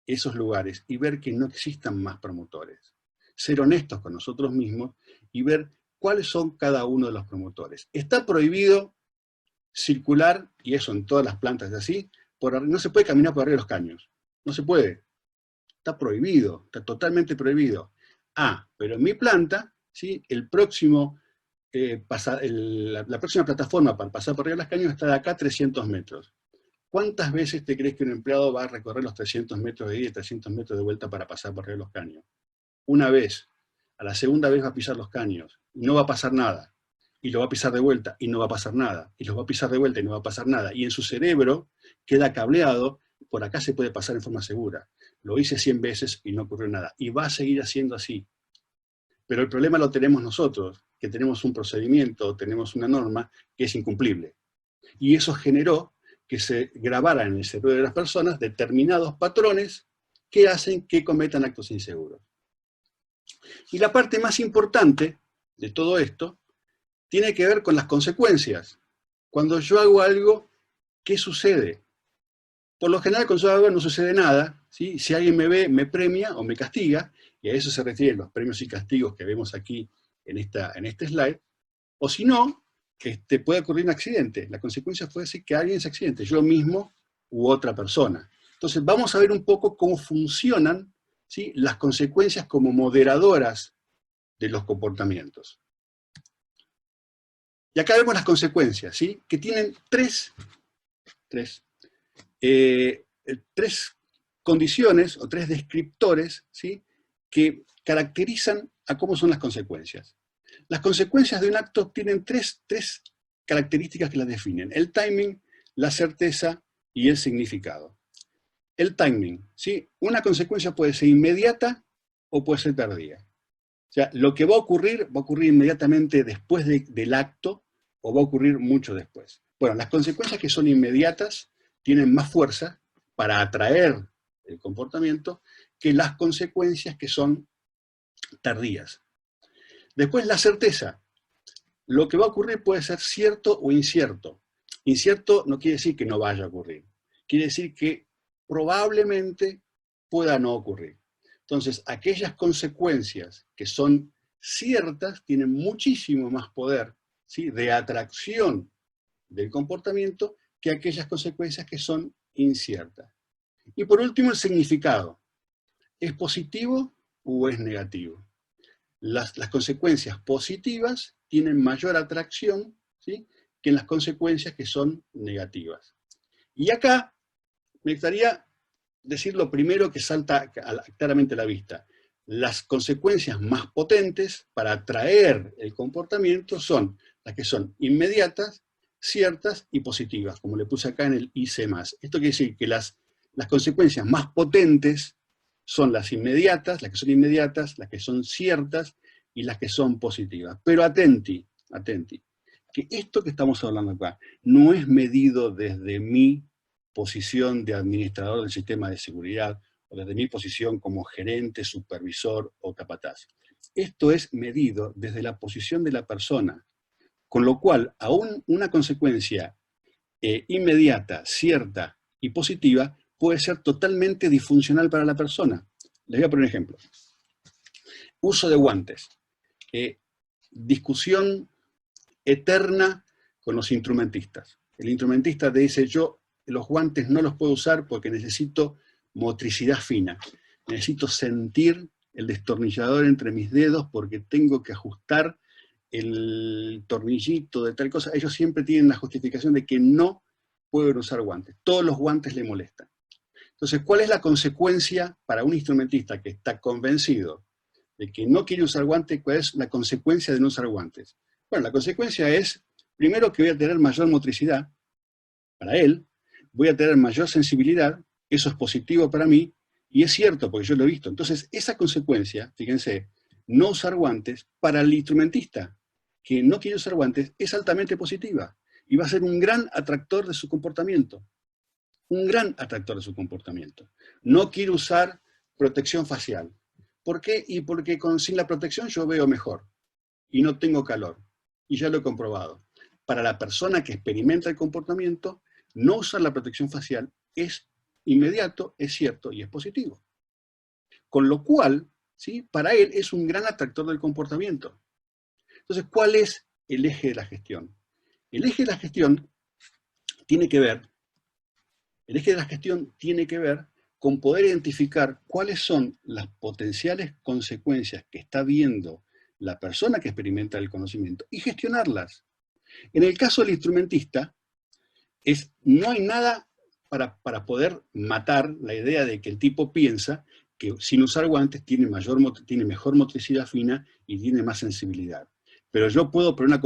esos lugares y ver que no existan más promotores. Ser honestos con nosotros mismos y ver cuáles son cada uno de los promotores. Está prohibido circular, y eso en todas las plantas es así, no se puede caminar por arriba de los caños. No se puede. Está prohibido, está totalmente prohibido. Pero en mi planta, ¿sí? La próxima plataforma para pasar por arriba de los caños está de acá a 300 metros. ¿Cuántas veces te crees que un empleado va a recorrer los 300 metros de ida y 300 metros de vuelta para pasar por arriba de los caños? Una vez. A la segunda vez va a pisar los caños. Y no va a pasar nada. Y lo va a pisar de vuelta y no va a pasar nada. Y lo va a pisar de vuelta y no va a pasar nada. Y en su cerebro queda cableado, por acá se puede pasar en forma segura. Lo hice 100 veces y no ocurrió nada. Y va a seguir haciendo así. Pero el problema lo tenemos nosotros, que tenemos un procedimiento, tenemos una norma que es incumplible. Y eso generó que se grabaran en el cerebro de las personas determinados patrones que hacen que cometan actos inseguros. Y la parte más importante de todo esto tiene que ver con las consecuencias. Cuando yo hago algo, ¿qué sucede? Por lo general, cuando yo hago algo no sucede nada, ¿sí? Si alguien me ve, me premia o me castiga, y a eso se refieren los premios y castigos que vemos aquí en este slide. O si no, puede ocurrir un accidente. La consecuencia puede ser que alguien se accidente, yo mismo u otra persona. Entonces vamos a ver un poco cómo funcionan, ¿sí?, las consecuencias como moderadoras de los comportamientos. Y acá vemos las consecuencias, ¿sí?, que tienen tres condiciones o tres descriptores, ¿sí?, que caracterizan a cómo son las consecuencias. Las consecuencias de un acto tienen tres características que las definen: el timing, la certeza y el significado. El timing, ¿sí? Una consecuencia puede ser inmediata o puede ser tardía. O sea, lo que va a ocurrir inmediatamente después del acto o va a ocurrir mucho después. Bueno, las consecuencias que son inmediatas tienen más fuerza para atraer el comportamiento que las consecuencias que son tardías. Después, la certeza. Lo que va a ocurrir puede ser cierto o incierto. Incierto no quiere decir que no vaya a ocurrir. Quiere decir que probablemente pueda no ocurrir. Entonces, aquellas consecuencias que son ciertas tienen muchísimo más poder, ¿sí?, de atracción del comportamiento que aquellas consecuencias que son inciertas. Y por último, el significado. ¿Es positivo o es negativo? Las consecuencias positivas tienen mayor atracción, ¿sí?, que las consecuencias que son negativas. Y acá me gustaría decir lo primero que salta claramente a la vista. Las consecuencias más potentes para atraer el comportamiento son las que son inmediatas, ciertas y positivas, como le puse acá en el IC+. Esto quiere decir que las consecuencias más potentes son las inmediatas, las que son ciertas y las que son positivas. Pero atenti, que esto que estamos hablando acá no es medido desde mi posición de administrador del sistema de seguridad o desde mi posición como gerente, supervisor o capataz. Esto es medido desde la posición de la persona, con lo cual aún una consecuencia inmediata, cierta y positiva puede ser totalmente disfuncional para la persona. Les voy a poner un ejemplo. Uso de guantes. Discusión eterna con los instrumentistas. El instrumentista te dice: yo los guantes no los puedo usar porque necesito motricidad fina. Necesito sentir el destornillador entre mis dedos porque tengo que ajustar el tornillito de tal cosa. Ellos siempre tienen la justificación de que no pueden usar guantes. Todos los guantes le molestan. Entonces, ¿cuál es la consecuencia para un instrumentista que está convencido de que no quiere usar guantes? ¿Cuál es la consecuencia de no usar guantes? Bueno, la consecuencia es, primero, que voy a tener mayor motricidad para él, voy a tener mayor sensibilidad, eso es positivo para mí, y es cierto, porque yo lo he visto. Entonces, esa consecuencia, fíjense, no usar guantes, para el instrumentista que no quiere usar guantes, es altamente positiva, y va a ser un gran atractor de su comportamiento. Un gran atractor de su comportamiento. No quiere usar protección facial. ¿Por qué? Y porque sin la protección yo veo mejor, y no tengo calor. Y ya lo he comprobado. Para la persona que experimenta el comportamiento, no usar la protección facial es inmediato, es cierto y es positivo. Con lo cual, ¿sí?, para él es un gran atractor del comportamiento. Entonces, ¿cuál es el eje de la gestión? El eje de la gestión tiene que ver con poder identificar cuáles son las potenciales consecuencias que está viendo la persona que experimenta el conocimiento y gestionarlas. En el caso del instrumentista, no hay nada para poder matar la idea de que el tipo piensa que sin usar guantes tiene mejor motricidad fina y tiene más sensibilidad. Pero yo puedo poner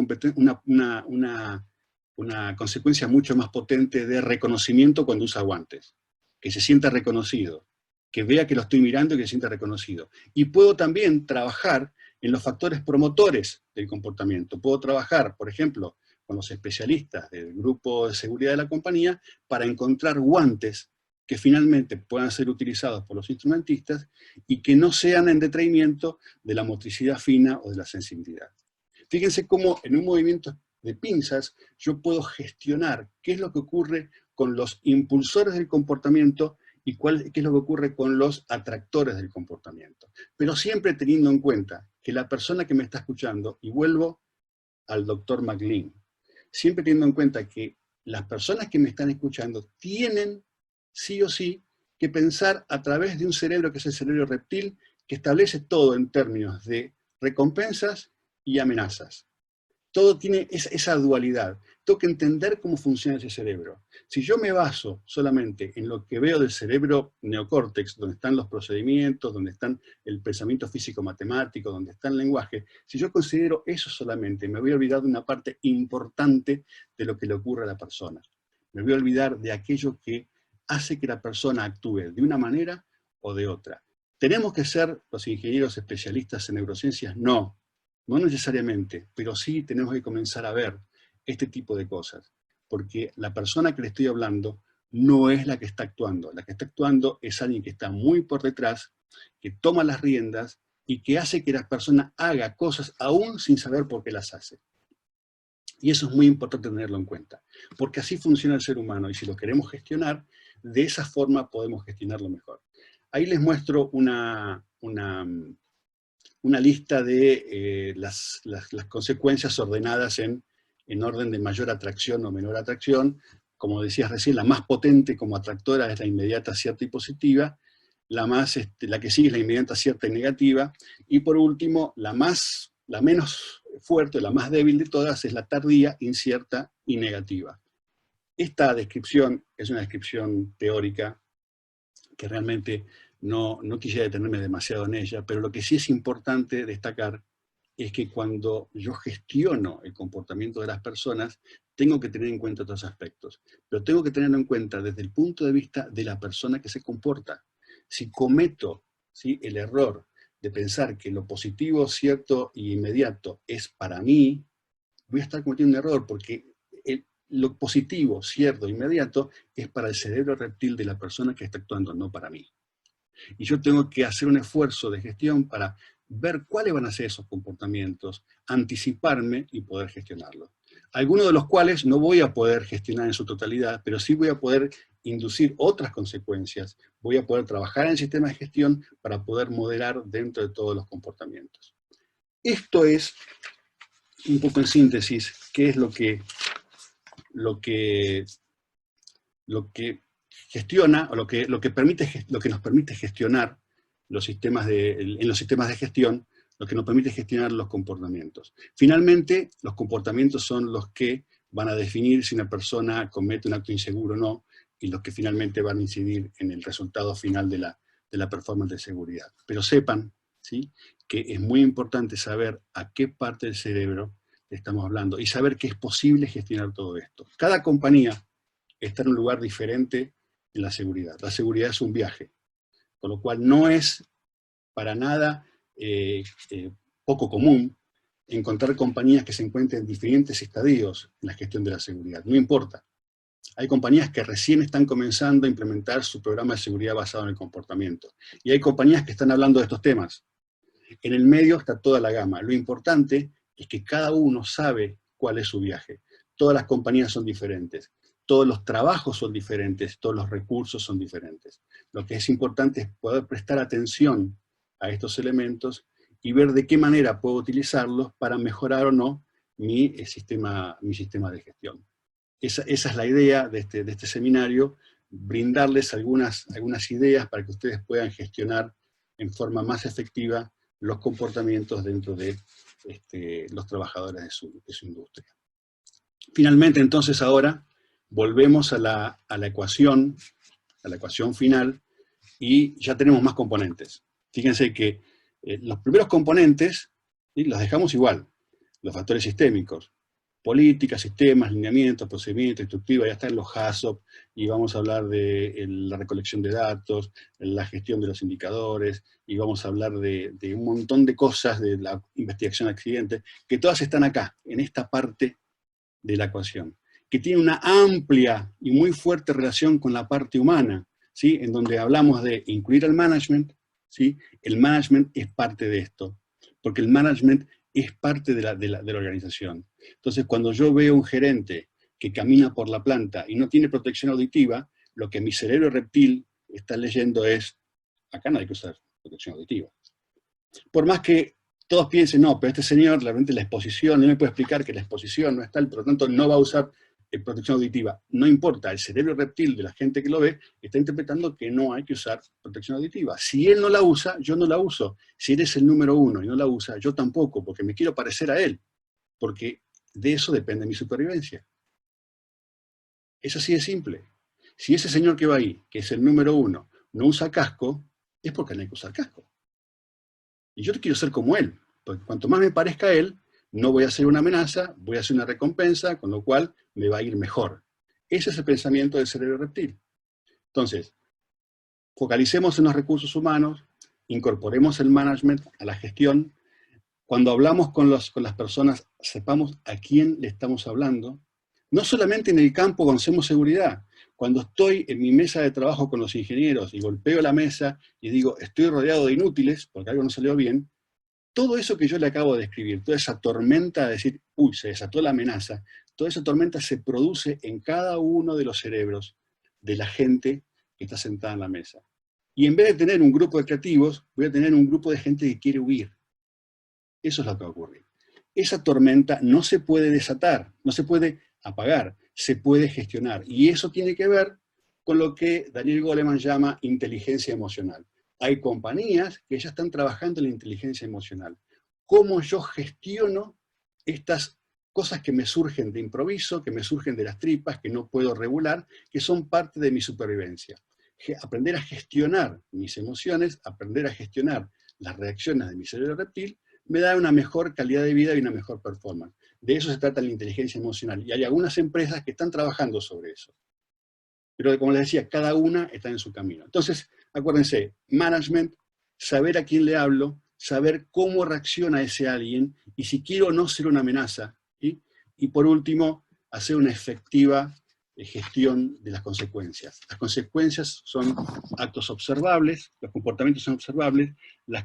una consecuencia mucho más potente de reconocimiento cuando usa guantes. Que se sienta reconocido, que vea que lo estoy mirando y que se sienta reconocido. Y puedo también trabajar en los factores promotores del comportamiento. Puedo trabajar, por ejemplo, con los especialistas del grupo de seguridad de la compañía para encontrar guantes que finalmente puedan ser utilizados por los instrumentistas y que no sean en detrimento de la motricidad fina o de la sensibilidad. Fíjense cómo en un movimiento de pinzas yo puedo gestionar qué es lo que ocurre con los impulsores del comportamiento y qué es lo que ocurre con los atractores del comportamiento. Pero siempre teniendo en cuenta que la persona que me está escuchando, y vuelvo al doctor McLean, siempre teniendo en cuenta que las personas que me están escuchando tienen, sí o sí, que pensar a través de un cerebro que es el cerebro reptil, que establece todo en términos de recompensas y amenazas. Todo tiene esa dualidad. Tengo que entender cómo funciona ese cerebro. Si yo me baso solamente en lo que veo del cerebro neocórtex, donde están los procedimientos, donde están el pensamiento físico-matemático, donde está el lenguaje, si yo considero eso solamente, me voy a olvidar de una parte importante de lo que le ocurre a la persona. Me voy a olvidar de aquello que hace que la persona actúe de una manera o de otra. ¿Tenemos que ser los ingenieros especialistas en neurociencias? No. No necesariamente, pero sí tenemos que comenzar a ver este tipo de cosas, porque la persona que le estoy hablando no es la que está actuando. La que está actuando es alguien que está muy por detrás, que toma las riendas y que hace que la persona haga cosas aún sin saber por qué las hace. Y eso es muy importante tenerlo en cuenta, porque así funciona el ser humano, y si lo queremos gestionar, de esa forma podemos gestionarlo mejor. Ahí les muestro una lista de las consecuencias ordenadas en orden de mayor atracción o menor atracción. Como decías recién, la más potente como atractora es la inmediata, cierta y positiva. La que sigue es la inmediata, cierta y negativa. Y por último, la menos fuerte, la más débil de todas, es la tardía, incierta y negativa. Esta descripción es una descripción teórica que realmente no quisiera detenerme demasiado en ella, pero lo que sí es importante destacar es que cuando yo gestiono el comportamiento de las personas, tengo que tener en cuenta otros aspectos, pero tengo que tenerlo en cuenta desde el punto de vista de la persona que se comporta. Si cometo, ¿sí?, el error de pensar que lo positivo, cierto y inmediato es para mí, voy a estar cometiendo un error, porque lo positivo, cierto e inmediato es para el cerebro reptil de la persona que está actuando, no para mí. Y yo tengo que hacer un esfuerzo de gestión para ver cuáles van a ser esos comportamientos, anticiparme y poder gestionarlos. Algunos de los cuales no voy a poder gestionar en su totalidad, pero sí voy a poder inducir otras consecuencias. Voy a poder trabajar en el sistema de gestión para poder moderar dentro de todos los comportamientos. Esto es, un poco en síntesis, qué es lo que gestiona, o lo que nos permite gestionar en los sistemas de gestión, lo que nos permite gestionar los comportamientos. Finalmente, los comportamientos son los que van a definir si una persona comete un acto inseguro o no, y los que finalmente van a incidir en el resultado final de la performance de seguridad. Pero sepan, ¿sí?, que es muy importante saber a qué parte del cerebro estamos hablando y saber que es posible gestionar todo esto. Cada compañía está en un lugar diferente en la seguridad. La seguridad es un viaje, con lo cual no es para nada poco común encontrar compañías que se encuentren en diferentes estadios en la gestión de la seguridad. No importa. Hay compañías que recién están comenzando a implementar su programa de seguridad basado en el comportamiento. Y hay compañías que están hablando de estos temas. En el medio está toda la gama. Lo importante es que cada uno sabe cuál es su viaje. Todas las compañías son diferentes. Todos los trabajos son diferentes, todos los recursos son diferentes. Lo que es importante es poder prestar atención a estos elementos y ver de qué manera puedo utilizarlos para mejorar o no mi sistema de gestión. Esa es la idea de este seminario, brindarles algunas ideas para que ustedes puedan gestionar en forma más efectiva los comportamientos dentro de los trabajadores de su industria. Finalmente, entonces, ahora volvemos a la ecuación final, y ya tenemos más componentes. Fíjense que los primeros componentes, ¿sí?, los dejamos igual. Los factores sistémicos, política, sistemas, lineamientos, procedimientos, instructiva, ya están los HACCP, y vamos a hablar de la recolección de datos, la gestión de los indicadores, y vamos a hablar de un montón de cosas, de la investigación de accidentes, que todas están acá, en esta parte de la ecuación, que tiene una amplia y muy fuerte relación con la parte humana, ¿sí?, en donde hablamos de incluir el management, ¿sí? El management es parte de esto, porque el management es parte de la organización. Entonces, cuando yo veo un gerente que camina por la planta y no tiene protección auditiva, lo que mi cerebro reptil está leyendo es, acá no hay que usar protección auditiva. Por más que todos piensen, no, pero este señor, realmente la exposición, no me puede explicar que la exposición no es tal, por lo tanto no va a usar protección auditiva. No importa, el cerebro reptil de la gente que lo ve está interpretando que no hay que usar protección auditiva. Si él no la usa, yo no la uso. Si él es el número uno y no la usa, yo tampoco, porque me quiero parecer a él, porque de eso depende mi supervivencia. Es así de simple. Si ese señor que va ahí, que es el número uno, no usa casco, es porque no hay que usar casco. Y yo quiero ser como él, porque cuanto más me parezca a él, no voy a ser una amenaza, voy a ser una recompensa, con lo cual me va a ir mejor. Ese es el pensamiento del cerebro reptil. Entonces, focalicemos en los recursos humanos, incorporemos el management a la gestión. Cuando hablamos con las personas, sepamos a quién le estamos hablando. No solamente en el campo conocemos seguridad. Cuando estoy en mi mesa de trabajo con los ingenieros y golpeo la mesa y digo, estoy rodeado de inútiles, porque algo no salió bien, todo eso que yo le acabo de describir, toda esa tormenta de decir, uy, se desató la amenaza, toda esa tormenta se produce en cada uno de los cerebros de la gente que está sentada en la mesa. Y en vez de tener un grupo de creativos, voy a tener un grupo de gente que quiere huir. Eso es lo que va a ocurrir. Esa tormenta no se puede desatar, no se puede apagar, se puede gestionar. Y eso tiene que ver con lo que Daniel Goleman llama inteligencia emocional. Hay compañías que ya están trabajando en la inteligencia emocional. ¿Cómo yo gestiono estas cosas que me surgen de improviso, que me surgen de las tripas, que no puedo regular, que son parte de mi supervivencia? Aprender a gestionar mis emociones, aprender a gestionar las reacciones de mi cerebro reptil, me da una mejor calidad de vida y una mejor performance. De eso se trata la inteligencia emocional. Y hay algunas empresas que están trabajando sobre eso. Pero como les decía, cada una está en su camino. Entonces, acuérdense, management, saber a quién le hablo, saber cómo reacciona ese alguien, y si quiero o no ser una amenaza. ¿Sí? Y por último, hacer una efectiva gestión de las consecuencias. Las consecuencias son actos observables, los comportamientos son observables, las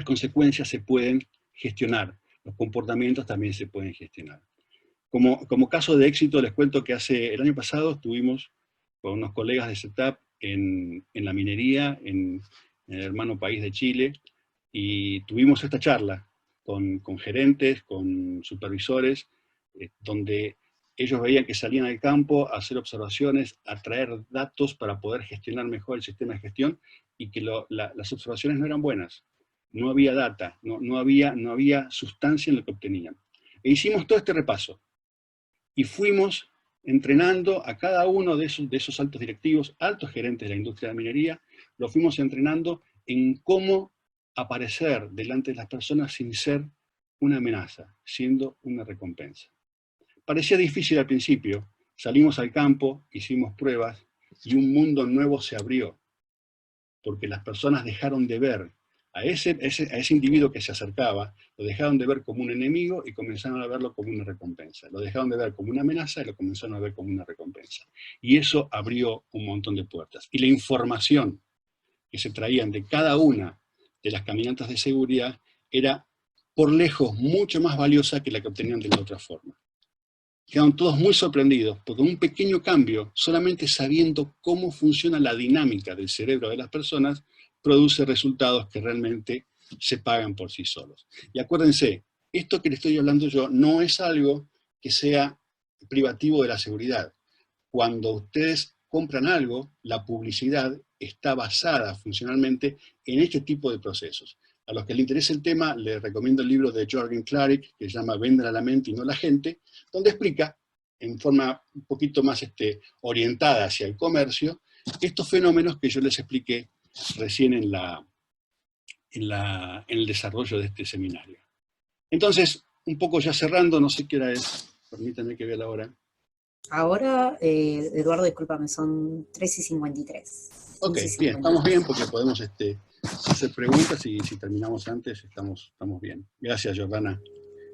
consecuencias se pueden gestionar, los comportamientos también se pueden gestionar. Como caso de éxito, les cuento que el año pasado estuvimos con unos colegas de Setup en la minería, en el hermano país de Chile, y tuvimos esta charla con gerentes, con supervisores, donde ellos veían que salían al campo a hacer observaciones, a traer datos para poder gestionar mejor el sistema de gestión, y que las observaciones no eran buenas. No había data, no había sustancia en lo que obtenían. E hicimos todo este repaso. Y fuimos entrenando a cada uno de esos altos directivos, altos gerentes de la industria de la minería, los fuimos entrenando en cómo aparecer delante de las personas sin ser una amenaza, siendo una recompensa. Parecía difícil al principio, salimos al campo, hicimos pruebas y un mundo nuevo se abrió, porque las personas dejaron de ver a ese individuo que se acercaba, lo dejaron de ver como un enemigo y comenzaron a verlo como una recompensa. Lo dejaron de ver como una amenaza y lo comenzaron a ver como una recompensa. Y eso abrió un montón de puertas. Y la información que se traían de cada una de las caminatas de seguridad era por lejos mucho más valiosa que la que obtenían de la otra forma. Quedaron todos muy sorprendidos, porque un pequeño cambio, solamente sabiendo cómo funciona la dinámica del cerebro de las personas, produce resultados que realmente se pagan por sí solos. Y acuérdense, esto que les estoy hablando yo no es algo que sea privativo de la seguridad. Cuando ustedes compran algo, la publicidad está basada funcionalmente en este tipo de procesos. A los que les interese el tema, les recomiendo el libro de Jürgen Klarik, que se llama Vender a la mente y no a la gente, donde explica, en forma un poquito más orientada hacia el comercio, estos fenómenos que yo les expliqué recién en el desarrollo de este seminario. Entonces, un poco ya cerrando, no sé qué hora es, permítanme que vea la hora. Ahora, Eduardo, discúlpame, son 3:53. Ok, bien, estamos bien porque podemos hacer preguntas y si terminamos antes estamos bien. Gracias, Jordana.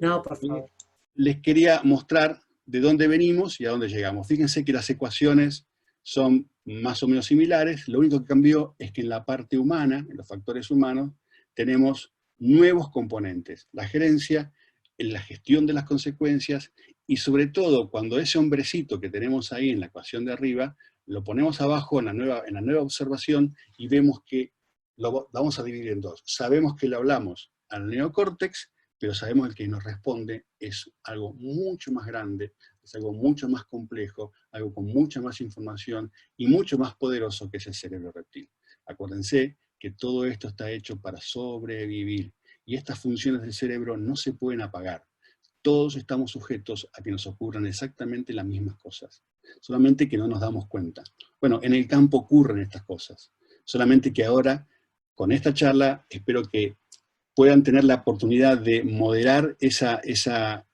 No, por favor. Les quería mostrar de dónde venimos y a dónde llegamos. Fíjense que las ecuaciones son más o menos similares, lo único que cambió es que en la parte humana, en los factores humanos, tenemos nuevos componentes. La gerencia, la gestión de las consecuencias y sobre todo cuando ese hombrecito que tenemos ahí en la ecuación de arriba, lo ponemos abajo en la nueva observación y vemos que lo vamos a dividir en dos. Sabemos que le hablamos al neocórtex, pero sabemos que el que nos responde es algo mucho más grande, es algo mucho más complejo, algo con mucha más información y mucho más poderoso que es el cerebro reptil. Acuérdense que todo esto está hecho para sobrevivir y estas funciones del cerebro no se pueden apagar. Todos estamos sujetos a que nos ocurran exactamente las mismas cosas, solamente que no nos damos cuenta. Bueno, en el campo ocurren estas cosas, solamente que ahora, con esta charla, espero que puedan tener la oportunidad de moderar esa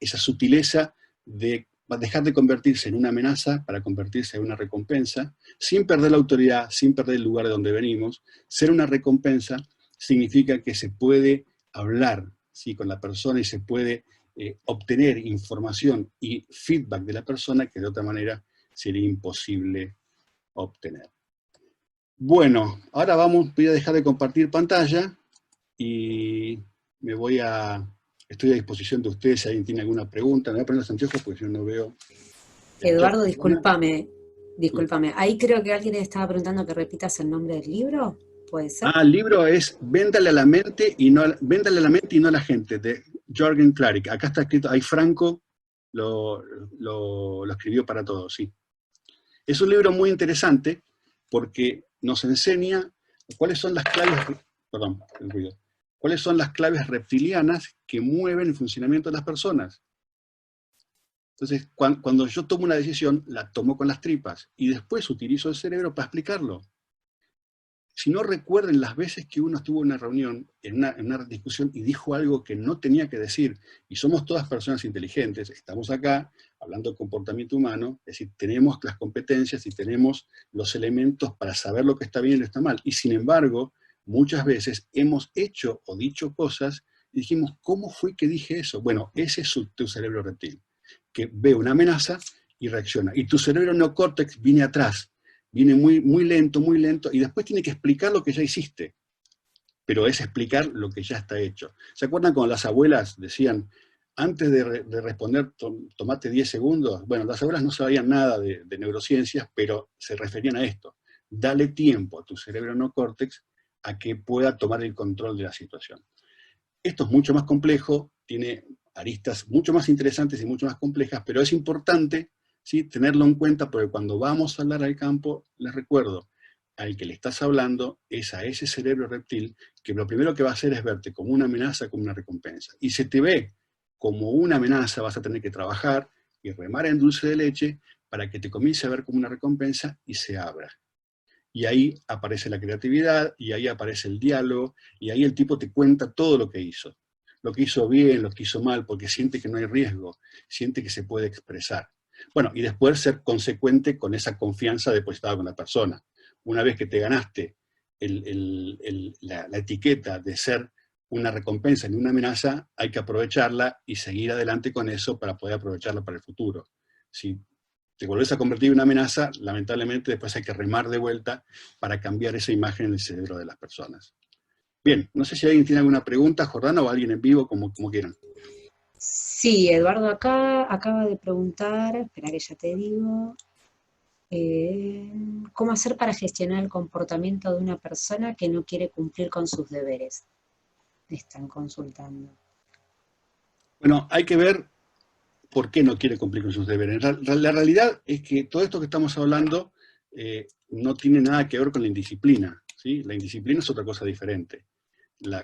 sutileza de dejar de convertirse en una amenaza para convertirse en una recompensa, sin perder la autoridad, sin perder el lugar de donde venimos. Ser una recompensa significa que se puede hablar, ¿sí?, con la persona y se puede obtener información y feedback de la persona que de otra manera sería imposible obtener. Bueno, ahora voy a dejar de compartir pantalla y estoy a disposición de ustedes si alguien tiene alguna pregunta. Me voy a poner los anteojos porque si no, no veo. Eduardo, discúlpame. Ahí creo que alguien estaba preguntando que repitas el nombre del libro, ¿puede ser? El libro es Véndale a la mente y no a la gente, de Jürgen Klarik. Acá está escrito, ahí Franco lo escribió para todos, sí. Es un libro muy interesante porque nos enseña cuáles son las claves, cuáles son las claves reptilianas que mueven el funcionamiento de las personas. Entonces, cuando yo tomo una decisión, la tomo con las tripas y después utilizo el cerebro para explicarlo. Si no, recuerden las veces que uno estuvo en una reunión, en una discusión y dijo algo que no tenía que decir, y somos todas personas inteligentes, estamos acá hablando de comportamiento humano, es decir, tenemos las competencias y tenemos los elementos para saber lo que está bien y lo que está mal, y sin embargo, muchas veces hemos hecho o dicho cosas y dijimos, ¿cómo fue que dije eso? Bueno, ese es tu cerebro reptil, que ve una amenaza y reacciona, y tu cerebro neocórtex viene atrás, viene muy lento, y después tiene que explicar lo que ya hiciste, pero es explicar lo que ya está hecho. ¿Se acuerdan cuando las abuelas decían, antes de responder, tomate 10 segundos? Bueno, las abuelas no sabían nada de neurociencias, pero se referían a esto. Dale tiempo a tu cerebro neocórtex a que pueda tomar el control de la situación. Esto es mucho más complejo, tiene aristas mucho más interesantes y mucho más complejas, pero es importante, ¿sí?, tenerlo en cuenta, porque cuando vamos a hablar al campo, les recuerdo, al que le estás hablando es a ese cerebro reptil que lo primero que va a hacer es verte como una amenaza, como una recompensa. Y si te ve como una amenaza, vas a tener que trabajar y remar en dulce de leche para que te comience a ver como una recompensa y se abra. Y ahí aparece la creatividad, y ahí aparece el diálogo, y ahí el tipo te cuenta todo lo que hizo bien, lo que hizo mal, porque siente que no hay riesgo, siente que se puede expresar. Bueno, y después ser consecuente con esa confianza depositada con la persona. Una vez que te ganaste la etiqueta de ser una recompensa ni una amenaza, hay que aprovecharla y seguir adelante con eso para poder aprovecharla para el futuro. Si te volvés a convertir en una amenaza, lamentablemente después hay que remar de vuelta para cambiar esa imagen en el cerebro de las personas. Bien, no sé si alguien tiene alguna pregunta, Jordana, o alguien en vivo, como quieran. Sí, Eduardo acá acaba de preguntar, espera que ya te digo, ¿cómo hacer para gestionar el comportamiento de una persona que no quiere cumplir con sus deberes? Están consultando. Bueno, hay que ver por qué no quiere cumplir con sus deberes. La realidad es que todo esto que estamos hablando no tiene nada que ver con la indisciplina, ¿sí? La indisciplina es otra cosa diferente.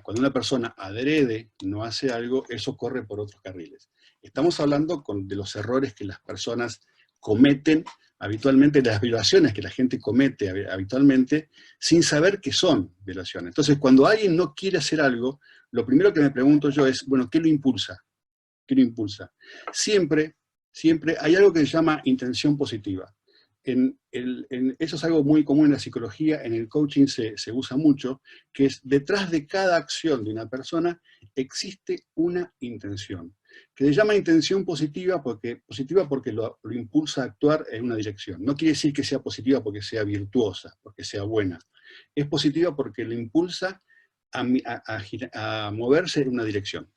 Cuando una persona adrede, no hace algo, eso corre por otros carriles. Estamos hablando de los errores que las personas cometen habitualmente, de las violaciones que la gente comete habitualmente, sin saber que son violaciones. Entonces, cuando alguien no quiere hacer algo, lo primero que me pregunto yo es, bueno, ¿qué lo impulsa? ¿Qué lo impulsa? Siempre hay algo que se llama intención positiva. Eso es algo muy común en la psicología, en el coaching se usa mucho, que es detrás de cada acción de una persona existe una intención, que se llama intención positiva porque lo impulsa a actuar en una dirección. No quiere decir que sea positiva porque sea virtuosa, porque sea buena. Es positiva porque lo impulsa a moverse en una dirección.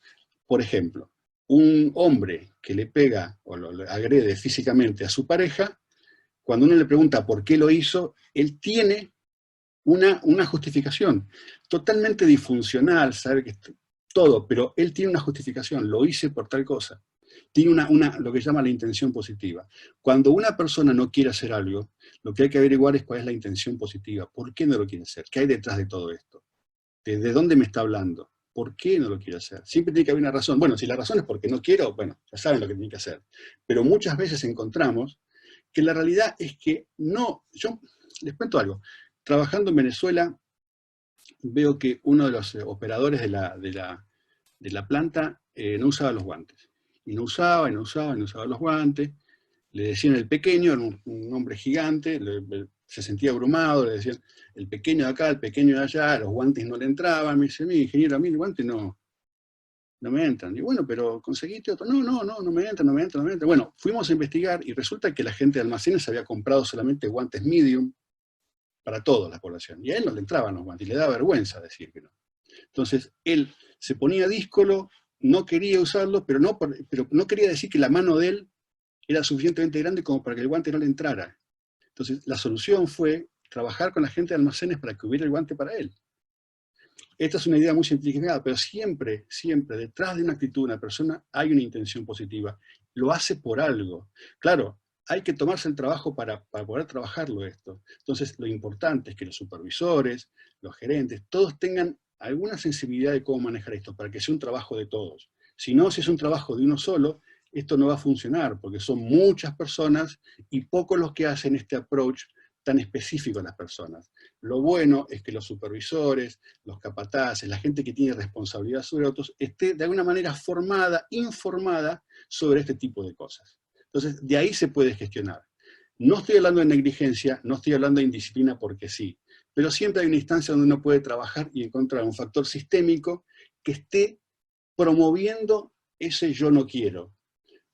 Por ejemplo, un hombre que le pega o lo agrede físicamente a su pareja, cuando uno le pregunta por qué lo hizo, él tiene una justificación totalmente disfuncional, sabe que todo, pero él tiene una justificación, lo hice por tal cosa. Tiene lo que llama la intención positiva. Cuando una persona no quiere hacer algo, lo que hay que averiguar es cuál es la intención positiva. ¿Por qué no lo quiere hacer? ¿Qué hay detrás de todo esto? ¿De dónde me está hablando? ¿Por qué no lo quiere hacer? Siempre tiene que haber una razón. Bueno, si la razón es porque no quiero, bueno, ya saben lo que tienen que hacer. Pero muchas veces encontramos que la realidad es que no. Yo les cuento algo. Trabajando en Venezuela, veo que uno de los operadores de la planta no usaba los guantes. Y no usaba los guantes. Le decían el pequeño, era un hombre gigante, se sentía abrumado, le decían el pequeño de acá, el pequeño de allá, los guantes no le entraban. Me dice, mira, ingeniero, a mí el guante no me entran. Y bueno, pero conseguiste otro. No me entran. Bueno, fuimos a investigar y resulta que la gente de almacenes había comprado solamente guantes medium para toda la población. Y a él no le entraban los guantes, y le daba vergüenza decir que no. Entonces, él se ponía díscolo, no quería usarlo, pero no quería decir que la mano de él era suficientemente grande como para que el guante no le entrara. Entonces, la solución fue trabajar con la gente de almacenes para que hubiera el guante para él. Esta es una idea muy simplificada, pero siempre, detrás de una actitud de una persona hay una intención positiva. Lo hace por algo. Claro, hay que tomarse el trabajo para poder trabajarlo esto. Entonces, lo importante es que los supervisores, los gerentes, todos tengan alguna sensibilidad de cómo manejar esto, para que sea un trabajo de todos. Si no, si es un trabajo de uno solo, esto no va a funcionar, porque son muchas personas y pocos los que hacen este approach tan específico a las personas. Lo bueno es que los supervisores, los capataces, la gente que tiene responsabilidad sobre otros, esté de alguna manera formada, informada sobre este tipo de cosas. Entonces, de ahí se puede gestionar. No estoy hablando de negligencia, no estoy hablando de indisciplina porque sí, pero siempre hay una instancia donde uno puede trabajar y encontrar un factor sistémico que esté promoviendo ese yo no quiero.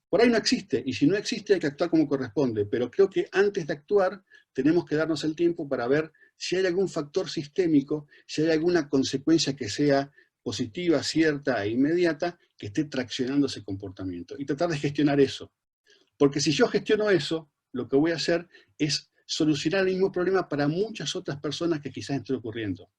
Por ahí no existe, y si no existe hay que actuar como corresponde, pero creo que antes de actuar tenemos que darnos el tiempo para ver si hay algún factor sistémico, si hay alguna consecuencia que sea positiva, cierta e inmediata, que esté traccionando ese comportamiento, y tratar de gestionar eso. Porque si yo gestiono eso, lo que voy a hacer es solucionar el mismo problema para muchas otras personas que quizás estén ocurriendo.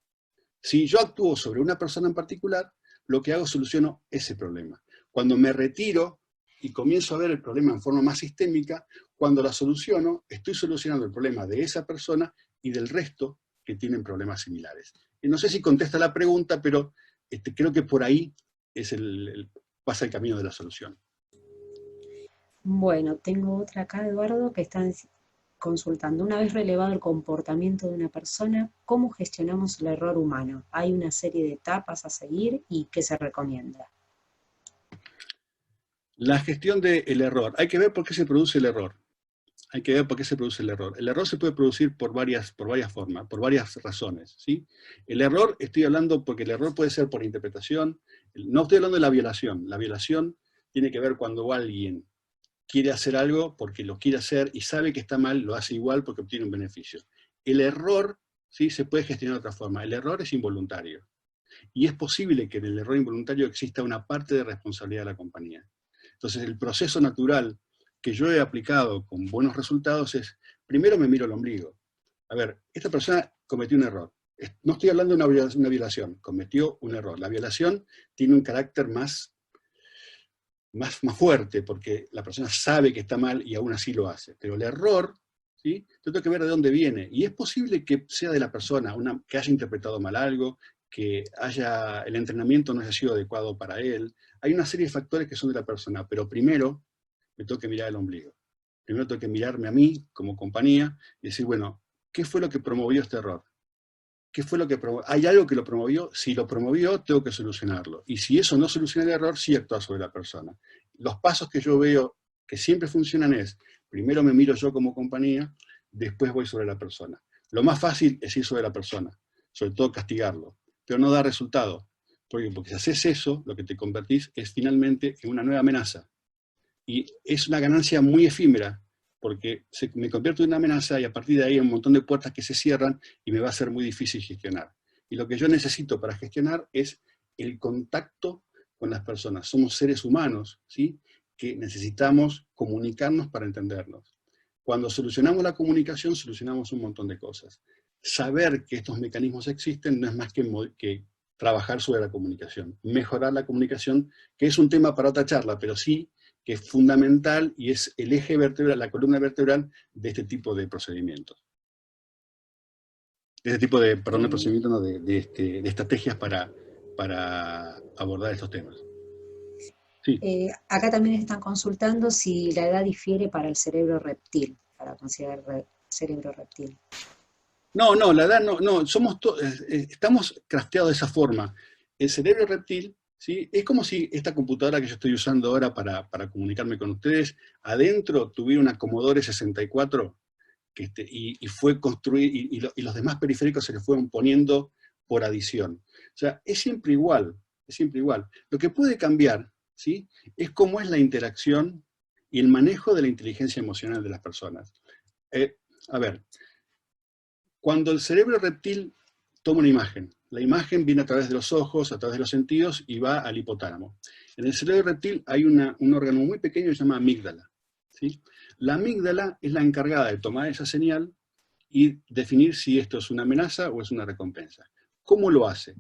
Si yo actúo sobre una persona en particular, lo que hago es soluciono ese problema. Cuando me retiro y comienzo a ver el problema en forma más sistémica, cuando la soluciono, estoy solucionando el problema de esa persona y del resto que tienen problemas similares. Y no sé si contesta la pregunta, pero creo que por ahí pasa el camino de la solución. Bueno, tengo otra acá, Eduardo, que está consultando. Una vez relevado el comportamiento de una persona, ¿cómo gestionamos el error humano? ¿Hay una serie de etapas a seguir y qué se recomienda? La gestión del error. Hay que ver por qué se produce el error. Hay que ver por qué se produce el error. El error se puede producir por varias formas, por varias razones, ¿sí? El error, estoy hablando porque el error puede ser por interpretación. No estoy hablando de la violación. La violación tiene que ver cuando alguien quiere hacer algo porque lo quiere hacer y sabe que está mal, lo hace igual porque obtiene un beneficio. El error, ¿sí?, se puede gestionar de otra forma. El error es involuntario. Y es posible que en el error involuntario exista una parte de responsabilidad de la compañía. Entonces, el proceso natural que yo he aplicado con buenos resultados es, primero me miro el ombligo. A ver, esta persona cometió un error. No estoy hablando de una violación, cometió un error. La violación tiene un carácter más fuerte, porque la persona sabe que está mal y aún así lo hace. Pero el error, ¿sí?, tengo que ver de dónde viene. Y es posible que sea de la persona, que haya interpretado mal algo, que el entrenamiento no haya sido adecuado para él. Hay una serie de factores que son de la persona, pero primero me tengo que mirar el ombligo. Primero tengo que mirarme a mí como compañía y decir, bueno, ¿qué fue lo que promovió este error? ¿Qué fue lo que promovió? ¿Hay algo que lo promovió? Si lo promovió, tengo que solucionarlo. Y si eso no soluciona el error, sí actuar sobre la persona. Los pasos que yo veo que siempre funcionan es, primero me miro yo como compañía, después voy sobre la persona. Lo más fácil es ir sobre la persona, sobre todo castigarlo, pero no da resultado. Porque si haces eso, lo que te convertís es finalmente en una nueva amenaza. Y es una ganancia muy efímera, porque me convierto en una amenaza y a partir de ahí hay un montón de puertas que se cierran y me va a ser muy difícil gestionar. Y lo que yo necesito para gestionar es el contacto con las personas. Somos seres humanos, ¿sí?, que necesitamos comunicarnos para entendernos. Cuando solucionamos la comunicación, solucionamos un montón de cosas. Saber que estos mecanismos existen no es más que trabajar sobre la comunicación, mejorar la comunicación, que es un tema para otra charla, pero sí que es fundamental y es el eje vertebral, la columna vertebral de este tipo de procedimientos. De este tipo de, perdón, de procedimientos, no, de estrategias para abordar estos temas. Sí. Acá también están consultando si la edad difiere para el cerebro reptil, para considerar cerebro reptil. No, la edad no, estamos crafteados de esa forma. El cerebro reptil, ¿sí? Es como si esta computadora que yo estoy usando ahora para comunicarme con ustedes, adentro tuviera una Commodore 64 y fue construir, y los demás periféricos se le fueron poniendo por adición. O sea, es siempre igual, es siempre igual. Lo que puede cambiar, ¿sí? Es cómo es la interacción y el manejo de la inteligencia emocional de las personas. A ver, cuando el cerebro reptil toma una imagen, la imagen viene a través de los ojos, a través de los sentidos y va al hipotálamo. En el cerebro reptil hay un órgano muy pequeño que se llama amígdala, ¿sí? La amígdala es la encargada de tomar esa señal y definir si esto es una amenaza o es una recompensa. ¿Cómo lo hace?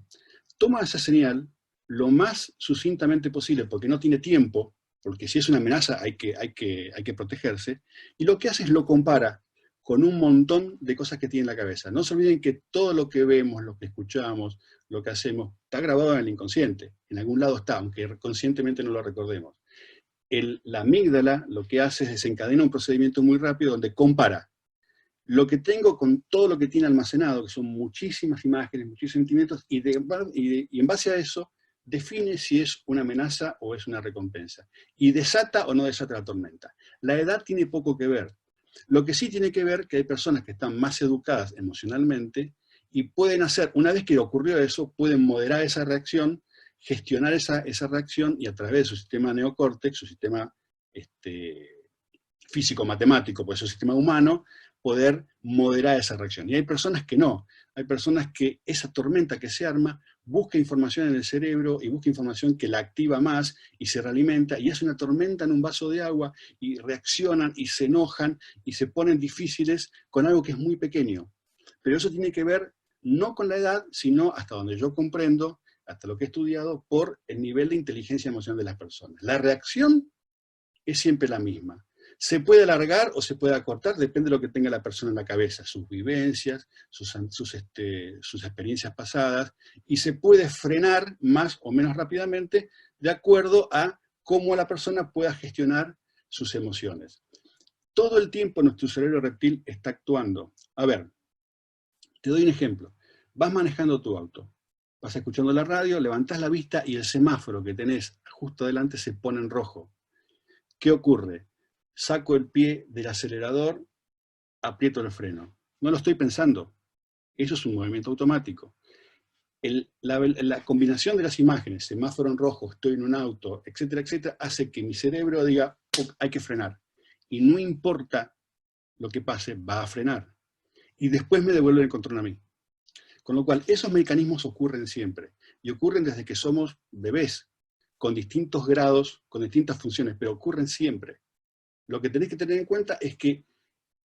Toma esa señal lo más sucintamente posible, porque no tiene tiempo, porque si es una amenaza hay que protegerse, y lo que hace es lo compara con un montón de cosas que tiene en la cabeza. No se olviden que todo lo que vemos, lo que escuchamos, lo que hacemos, está grabado en el inconsciente. En algún lado está, aunque conscientemente no lo recordemos. La amígdala lo que hace es desencadena un procedimiento muy rápido donde compara lo que tengo con todo lo que tiene almacenado, que son muchísimas imágenes, muchísimos sentimientos, y en base a eso define si es una amenaza o es una recompensa. Y desata o no desata la tormenta. La edad tiene poco que ver. Lo que sí tiene que ver que hay personas que están más educadas emocionalmente y pueden hacer, una vez que ocurrió eso, pueden moderar esa reacción, gestionar esa reacción y a través de su sistema neocórtex, su sistema físico-matemático, pues su sistema humano, poder moderar esa reacción. Y hay personas que no. Hay personas que esa tormenta que se arma busca información en el cerebro y busca información que la activa más y se realimenta y es una tormenta en un vaso de agua y reaccionan y se enojan y se ponen difíciles con algo que es muy pequeño. Pero eso tiene que ver no con la edad, sino hasta donde yo comprendo, hasta lo que he estudiado, por el nivel de inteligencia emocional de las personas. La reacción es siempre la misma. Se puede alargar o se puede acortar, depende de lo que tenga la persona en la cabeza, sus vivencias, sus experiencias pasadas, y se puede frenar más o menos rápidamente de acuerdo a cómo la persona pueda gestionar sus emociones. Todo el tiempo nuestro cerebro reptil está actuando. A ver, te doy un ejemplo. Vas manejando tu auto, vas escuchando la radio, levantás la vista y el semáforo que tenés justo adelante se pone en rojo. ¿Qué ocurre? Saco el pie del acelerador, aprieto el freno. No lo estoy pensando. Eso es un movimiento automático. La combinación de las imágenes, semáforo en rojo, estoy en un auto, etcétera, etcétera, hace que mi cerebro diga, hay que frenar. Y no importa lo que pase, va a frenar. Y después me devuelve el control a mí. Con lo cual, esos mecanismos ocurren siempre. Y ocurren desde que somos bebés, con distintos grados, con distintas funciones, pero ocurren siempre. Lo que tenés que tener en cuenta es que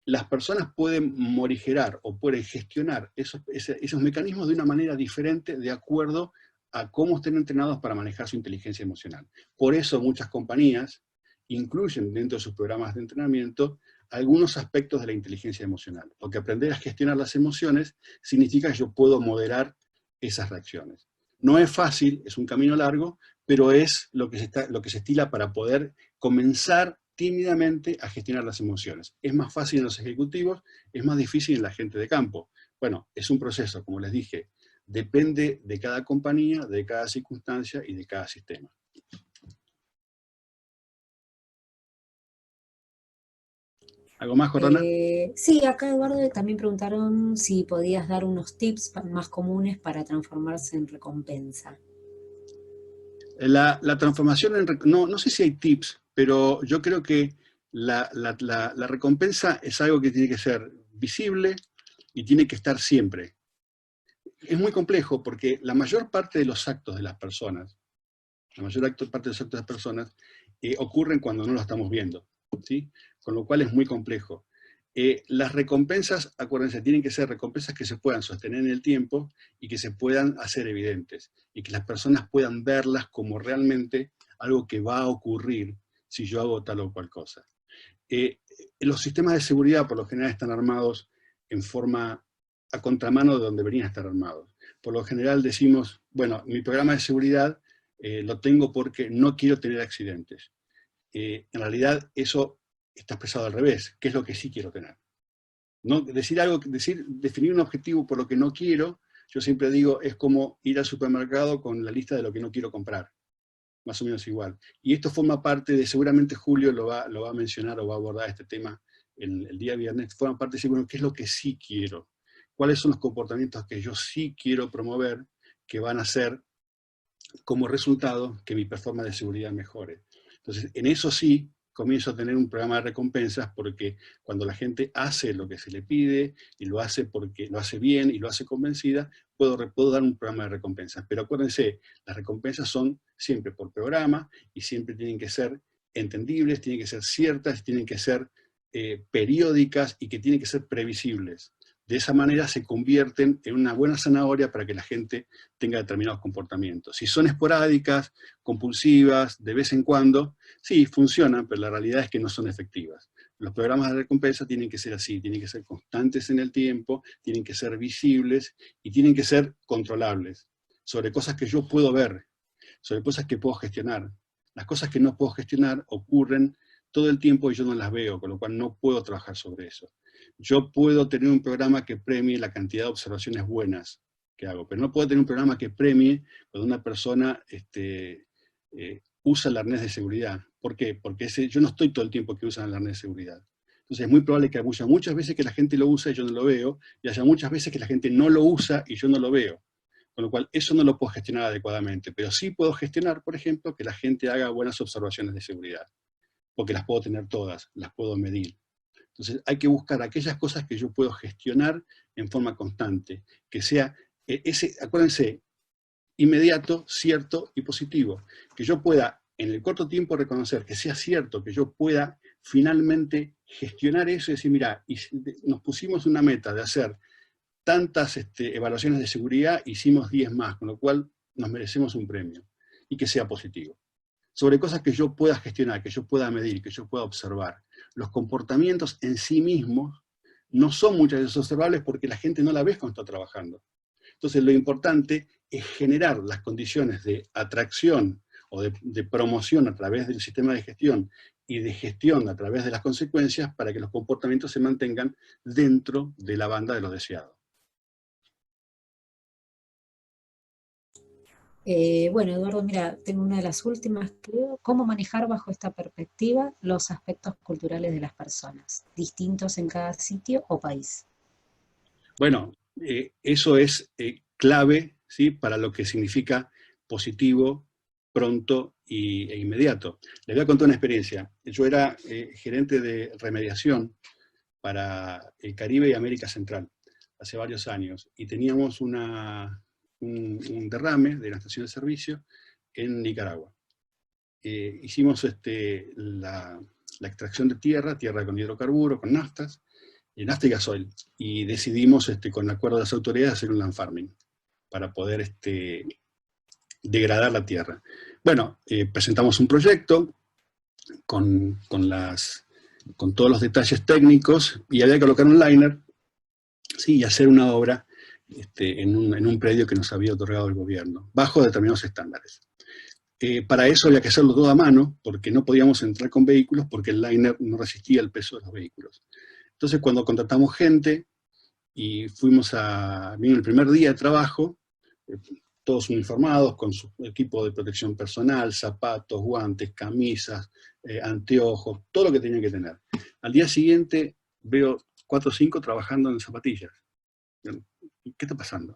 las personas pueden morigerar o pueden gestionar esos mecanismos de una manera diferente de acuerdo a cómo estén entrenados para manejar su inteligencia emocional. Por eso muchas compañías incluyen dentro de sus programas de entrenamiento algunos aspectos de la inteligencia emocional, porque aprender a gestionar las emociones significa que yo puedo moderar esas reacciones. No es fácil, es un camino largo, pero es lo que se estila para poder comenzar tímidamente a gestionar las emociones. Es más fácil en los ejecutivos, es más difícil en la gente de campo. Bueno, es un proceso, como les dije, depende de cada compañía, de cada circunstancia y de cada sistema. ¿Algo más, Jordana? Sí, acá Eduardo también preguntaron si podías dar unos tips más comunes para transformarse en recompensa. La transformación no sé si hay tips, pero yo creo que la recompensa es algo que tiene que ser visible y tiene que estar siempre. Es muy complejo porque la mayor parte de los actos de las personas, ocurren cuando no lo estamos viendo, ¿sí? Con lo cual es muy complejo. Las recompensas, acuérdense, tienen que ser recompensas que se puedan sostener en el tiempo y que se puedan hacer evidentes, y que las personas puedan verlas como realmente algo que va a ocurrir si yo hago tal o cual cosa. Los sistemas de seguridad por lo general están armados en forma a contramano de donde deberían estar armados. Por lo general decimos, bueno, mi programa de seguridad lo tengo porque no quiero tener accidentes. En realidad eso está expresado al revés, que es lo que sí quiero tener. No, definir un objetivo por lo que no quiero, yo siempre digo, es como ir al supermercado con la lista de lo que no quiero comprar. Más o menos igual. Y esto forma parte de, seguramente Julio lo va a mencionar o va a abordar este tema el día viernes, forma parte de decir, bueno, ¿qué es lo que sí quiero? ¿Cuáles son los comportamientos que yo sí quiero promover que van a hacer como resultado que mi performance de seguridad mejore? Entonces, en eso sí, comienzo a tener un programa de recompensas, porque cuando la gente hace lo que se le pide, y lo hace porque lo hace bien y lo hace convencida, puedo dar un programa de recompensas. Pero acuérdense, las recompensas son siempre por programa, y siempre tienen que ser entendibles, tienen que ser ciertas, tienen que ser periódicas, y que tienen que ser previsibles. De esa manera se convierten en una buena zanahoria para que la gente tenga determinados comportamientos. Si son esporádicas, compulsivas, de vez en cuando, sí, funcionan, pero la realidad es que no son efectivas. Los programas de recompensa tienen que ser así, tienen que ser constantes en el tiempo, tienen que ser visibles y tienen que ser controlables, sobre cosas que yo puedo ver, sobre cosas que puedo gestionar. Las cosas que no puedo gestionar ocurren todo el tiempo y yo no las veo, con lo cual no puedo trabajar sobre eso. Yo puedo tener un programa que premie la cantidad de observaciones buenas que hago, pero no puedo tener un programa que premie cuando una persona usa el arnés de seguridad. ¿Por qué? Porque yo no estoy todo el tiempo que usan el arnés de seguridad. Entonces es muy probable que haya muchas veces que la gente lo usa y yo no lo veo, y haya muchas veces que la gente no lo usa y yo no lo veo. Con lo cual, eso no lo puedo gestionar adecuadamente, pero sí puedo gestionar, por ejemplo, que la gente haga buenas observaciones de seguridad, porque las puedo tener todas, las puedo medir. Entonces hay que buscar aquellas cosas que yo puedo gestionar en forma constante, que sea acuérdense, inmediato, cierto y positivo. Que yo pueda en el corto tiempo reconocer que sea cierto, que yo pueda finalmente gestionar eso y decir, mira, nos pusimos una meta de hacer tantas evaluaciones de seguridad, hicimos 10 más, con lo cual nos merecemos un premio, y que sea positivo. Sobre cosas que yo pueda gestionar, que yo pueda medir, que yo pueda observar. Los comportamientos en sí mismos no son muchas veces observables porque la gente no la ve cuando está trabajando. Entonces lo importante es generar las condiciones de atracción o de promoción a través del sistema de gestión y de gestión a través de las consecuencias para que los comportamientos se mantengan dentro de la banda de lo deseado. Bueno, Eduardo, mira, tengo una de las últimas, creo. ¿Cómo manejar bajo esta perspectiva los aspectos culturales de las personas, distintos en cada sitio o país? Bueno, eso es clave, ¿sí?, para lo que significa positivo, pronto e inmediato. Les voy a contar una experiencia. Yo era gerente de remediación para el Caribe y América Central hace varios años, y teníamos un derrame de la estación de servicio en Nicaragua. Hicimos la extracción de tierra con hidrocarburos, con naftas y gasoil, y decidimos con el acuerdo de las autoridades hacer un land farming para poder degradar la tierra. Bueno, presentamos un proyecto con todos los detalles técnicos, y había que colocar un liner, ¿sí?, y hacer una obra en un predio que nos había otorgado el gobierno, bajo determinados estándares. Para eso había que hacerlo todo a mano, porque no podíamos entrar con vehículos, porque el liner no resistía el peso de los vehículos. Entonces, cuando contratamos gente y vino el primer día de trabajo, todos uniformados, con su equipo de protección personal, zapatos, guantes, camisas, anteojos, todo lo que tenían que tener. Al día siguiente veo 4 o 5 trabajando en zapatillas. ¿Qué está pasando?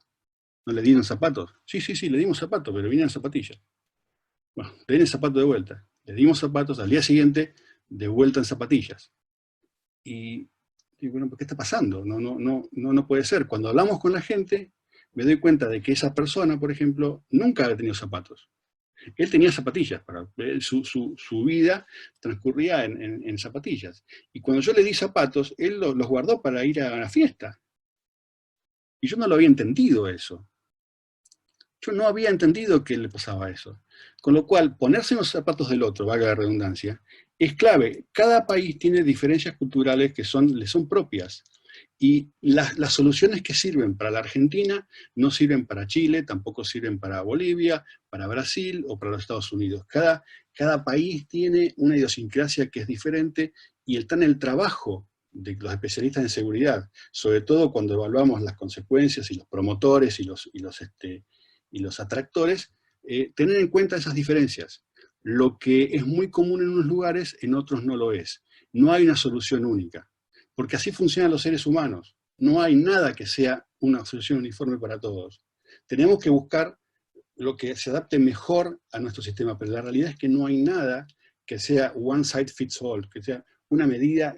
¿No le dieron zapatos? Sí, le dimos zapatos, pero vinieron zapatillas. Bueno, le dieron zapatos de vuelta. Le dimos zapatos, al día siguiente, de vuelta en zapatillas. Y digo, bueno, ¿qué está pasando? No puede ser. Cuando hablamos con la gente, me doy cuenta de que esa persona, por ejemplo, nunca había tenido zapatos. Él tenía zapatillas, su vida transcurría en zapatillas. Y cuando yo le di zapatos, él los guardó para ir a la fiesta. Y yo no lo había entendido eso. Yo no había entendido que le pasaba eso. Con lo cual, ponerse en los zapatos del otro, valga la redundancia, es clave. Cada país tiene diferencias culturales que le son propias. Y las soluciones que sirven para la Argentina no sirven para Chile, tampoco sirven para Bolivia, para Brasil o para los Estados Unidos. Cada país tiene una idiosincrasia que es diferente y está en el trabajo de los especialistas en seguridad, sobre todo cuando evaluamos las consecuencias y los promotores y los atractores, tener en cuenta esas diferencias. Lo que es muy común en unos lugares, en otros no lo es. No hay una solución única, porque así funcionan los seres humanos. No hay nada que sea una solución uniforme para todos. Tenemos que buscar lo que se adapte mejor a nuestro sistema, pero la realidad es que no hay nada que sea one size fits all, que sea una medida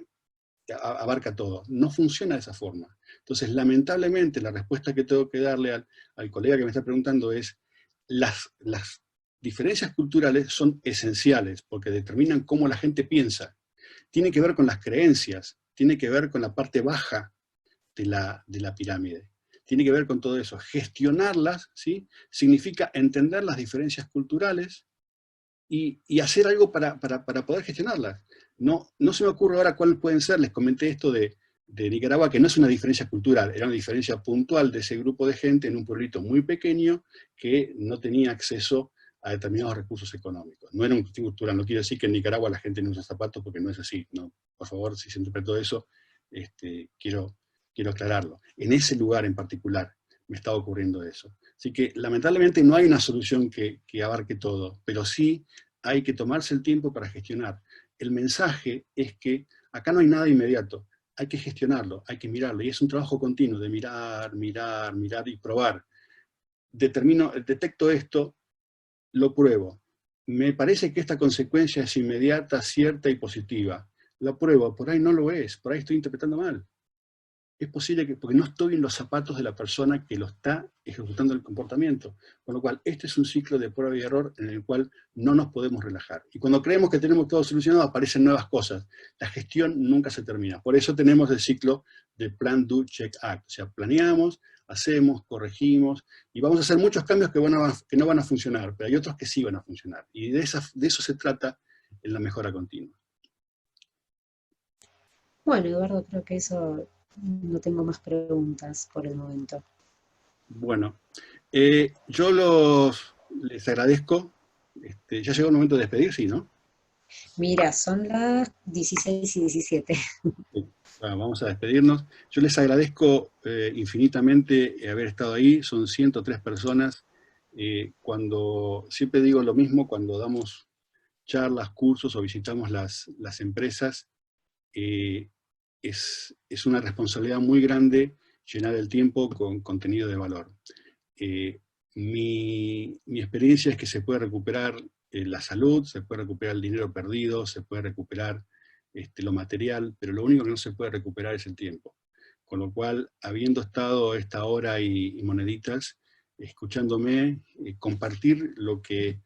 que abarca todo. No funciona de esa forma. Entonces, lamentablemente, la respuesta que tengo que darle al colega que me está preguntando es, las diferencias culturales son esenciales, porque determinan cómo la gente piensa. Tiene que ver con las creencias, tiene que ver con la parte baja de la pirámide. Tiene que ver con todo eso. Gestionarlas, ¿sí?, significa entender las diferencias culturales y hacer algo para poder gestionarlas. No se me ocurre ahora cuáles pueden ser. Les comenté esto de Nicaragua, que no es una diferencia cultural, era una diferencia puntual de ese grupo de gente en un pueblito muy pequeño que no tenía acceso a determinados recursos económicos. No era una cuestión cultural, no quiero decir que en Nicaragua la gente no usa zapatos, porque no es así. No, por favor, si se interpretó eso, quiero aclararlo. En ese lugar en particular me está ocurriendo eso. Así que lamentablemente no hay una solución que abarque todo, pero sí hay que tomarse el tiempo para gestionar. El mensaje es que acá no hay nada inmediato, hay que gestionarlo, hay que mirarlo, y es un trabajo continuo de mirar, mirar, mirar y probar. Detecto esto, lo pruebo. Me parece que esta consecuencia es inmediata, cierta y positiva. La pruebo, por ahí no lo es, por ahí estoy interpretando mal. Es posible que, porque no estoy en los zapatos de la persona que lo está ejecutando el comportamiento. Con lo cual, este es un ciclo de prueba y error en el cual no nos podemos relajar. Y cuando creemos que tenemos todo solucionado, aparecen nuevas cosas. La gestión nunca se termina. Por eso tenemos el ciclo de Plan, Do, Check, Act. O sea, planeamos, hacemos, corregimos, y vamos a hacer muchos cambios que no van a funcionar, pero hay otros que sí van a funcionar. Y de eso se trata en la mejora continua. Bueno, Eduardo, creo que eso no tengo más preguntas por el momento. Bueno, les agradezco. Ya llegó el momento de despedir, sí, ¿no? Mira, son las 16:17. Sí. Bueno, vamos a despedirnos. Yo les agradezco infinitamente haber estado ahí. Son 103 personas. Siempre digo lo mismo cuando damos charlas, cursos o visitamos las empresas, es una responsabilidad muy grande llenar el tiempo con contenido de valor. Mi experiencia es que se puede recuperar la salud, se puede recuperar el dinero perdido, se puede recuperar lo material, pero lo único que no se puede recuperar es el tiempo. Con lo cual, habiendo estado esta hora y moneditas, escuchándome, compartir lo que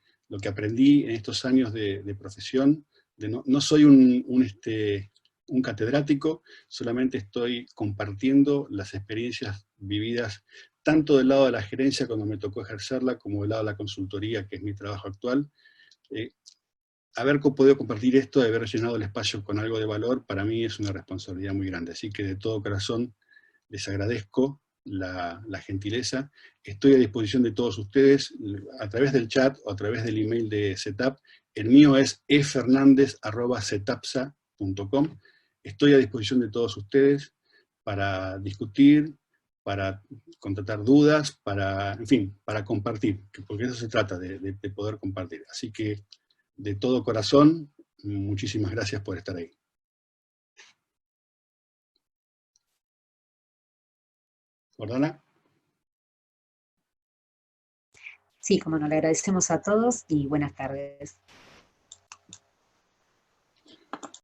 aprendí en estos años de profesión. No soy un catedrático, solamente estoy compartiendo las experiencias vividas tanto del lado de la gerencia cuando me tocó ejercerla, como del lado de la consultoría, que es mi trabajo actual. Haber podido compartir esto, de haber llenado el espacio con algo de valor, para mí es una responsabilidad muy grande. Así que de todo corazón les agradezco la gentileza. Estoy a disposición de todos ustedes a través del chat o a través del email de Setup. El mío es efernandez@setapsa.com. Estoy a disposición de todos ustedes para discutir, para contratar dudas, en fin, para compartir, porque eso se trata, de poder compartir. Así que, de todo corazón, muchísimas gracias por estar ahí. ¿Jordana? Sí, como no, le agradecemos a todos y buenas tardes.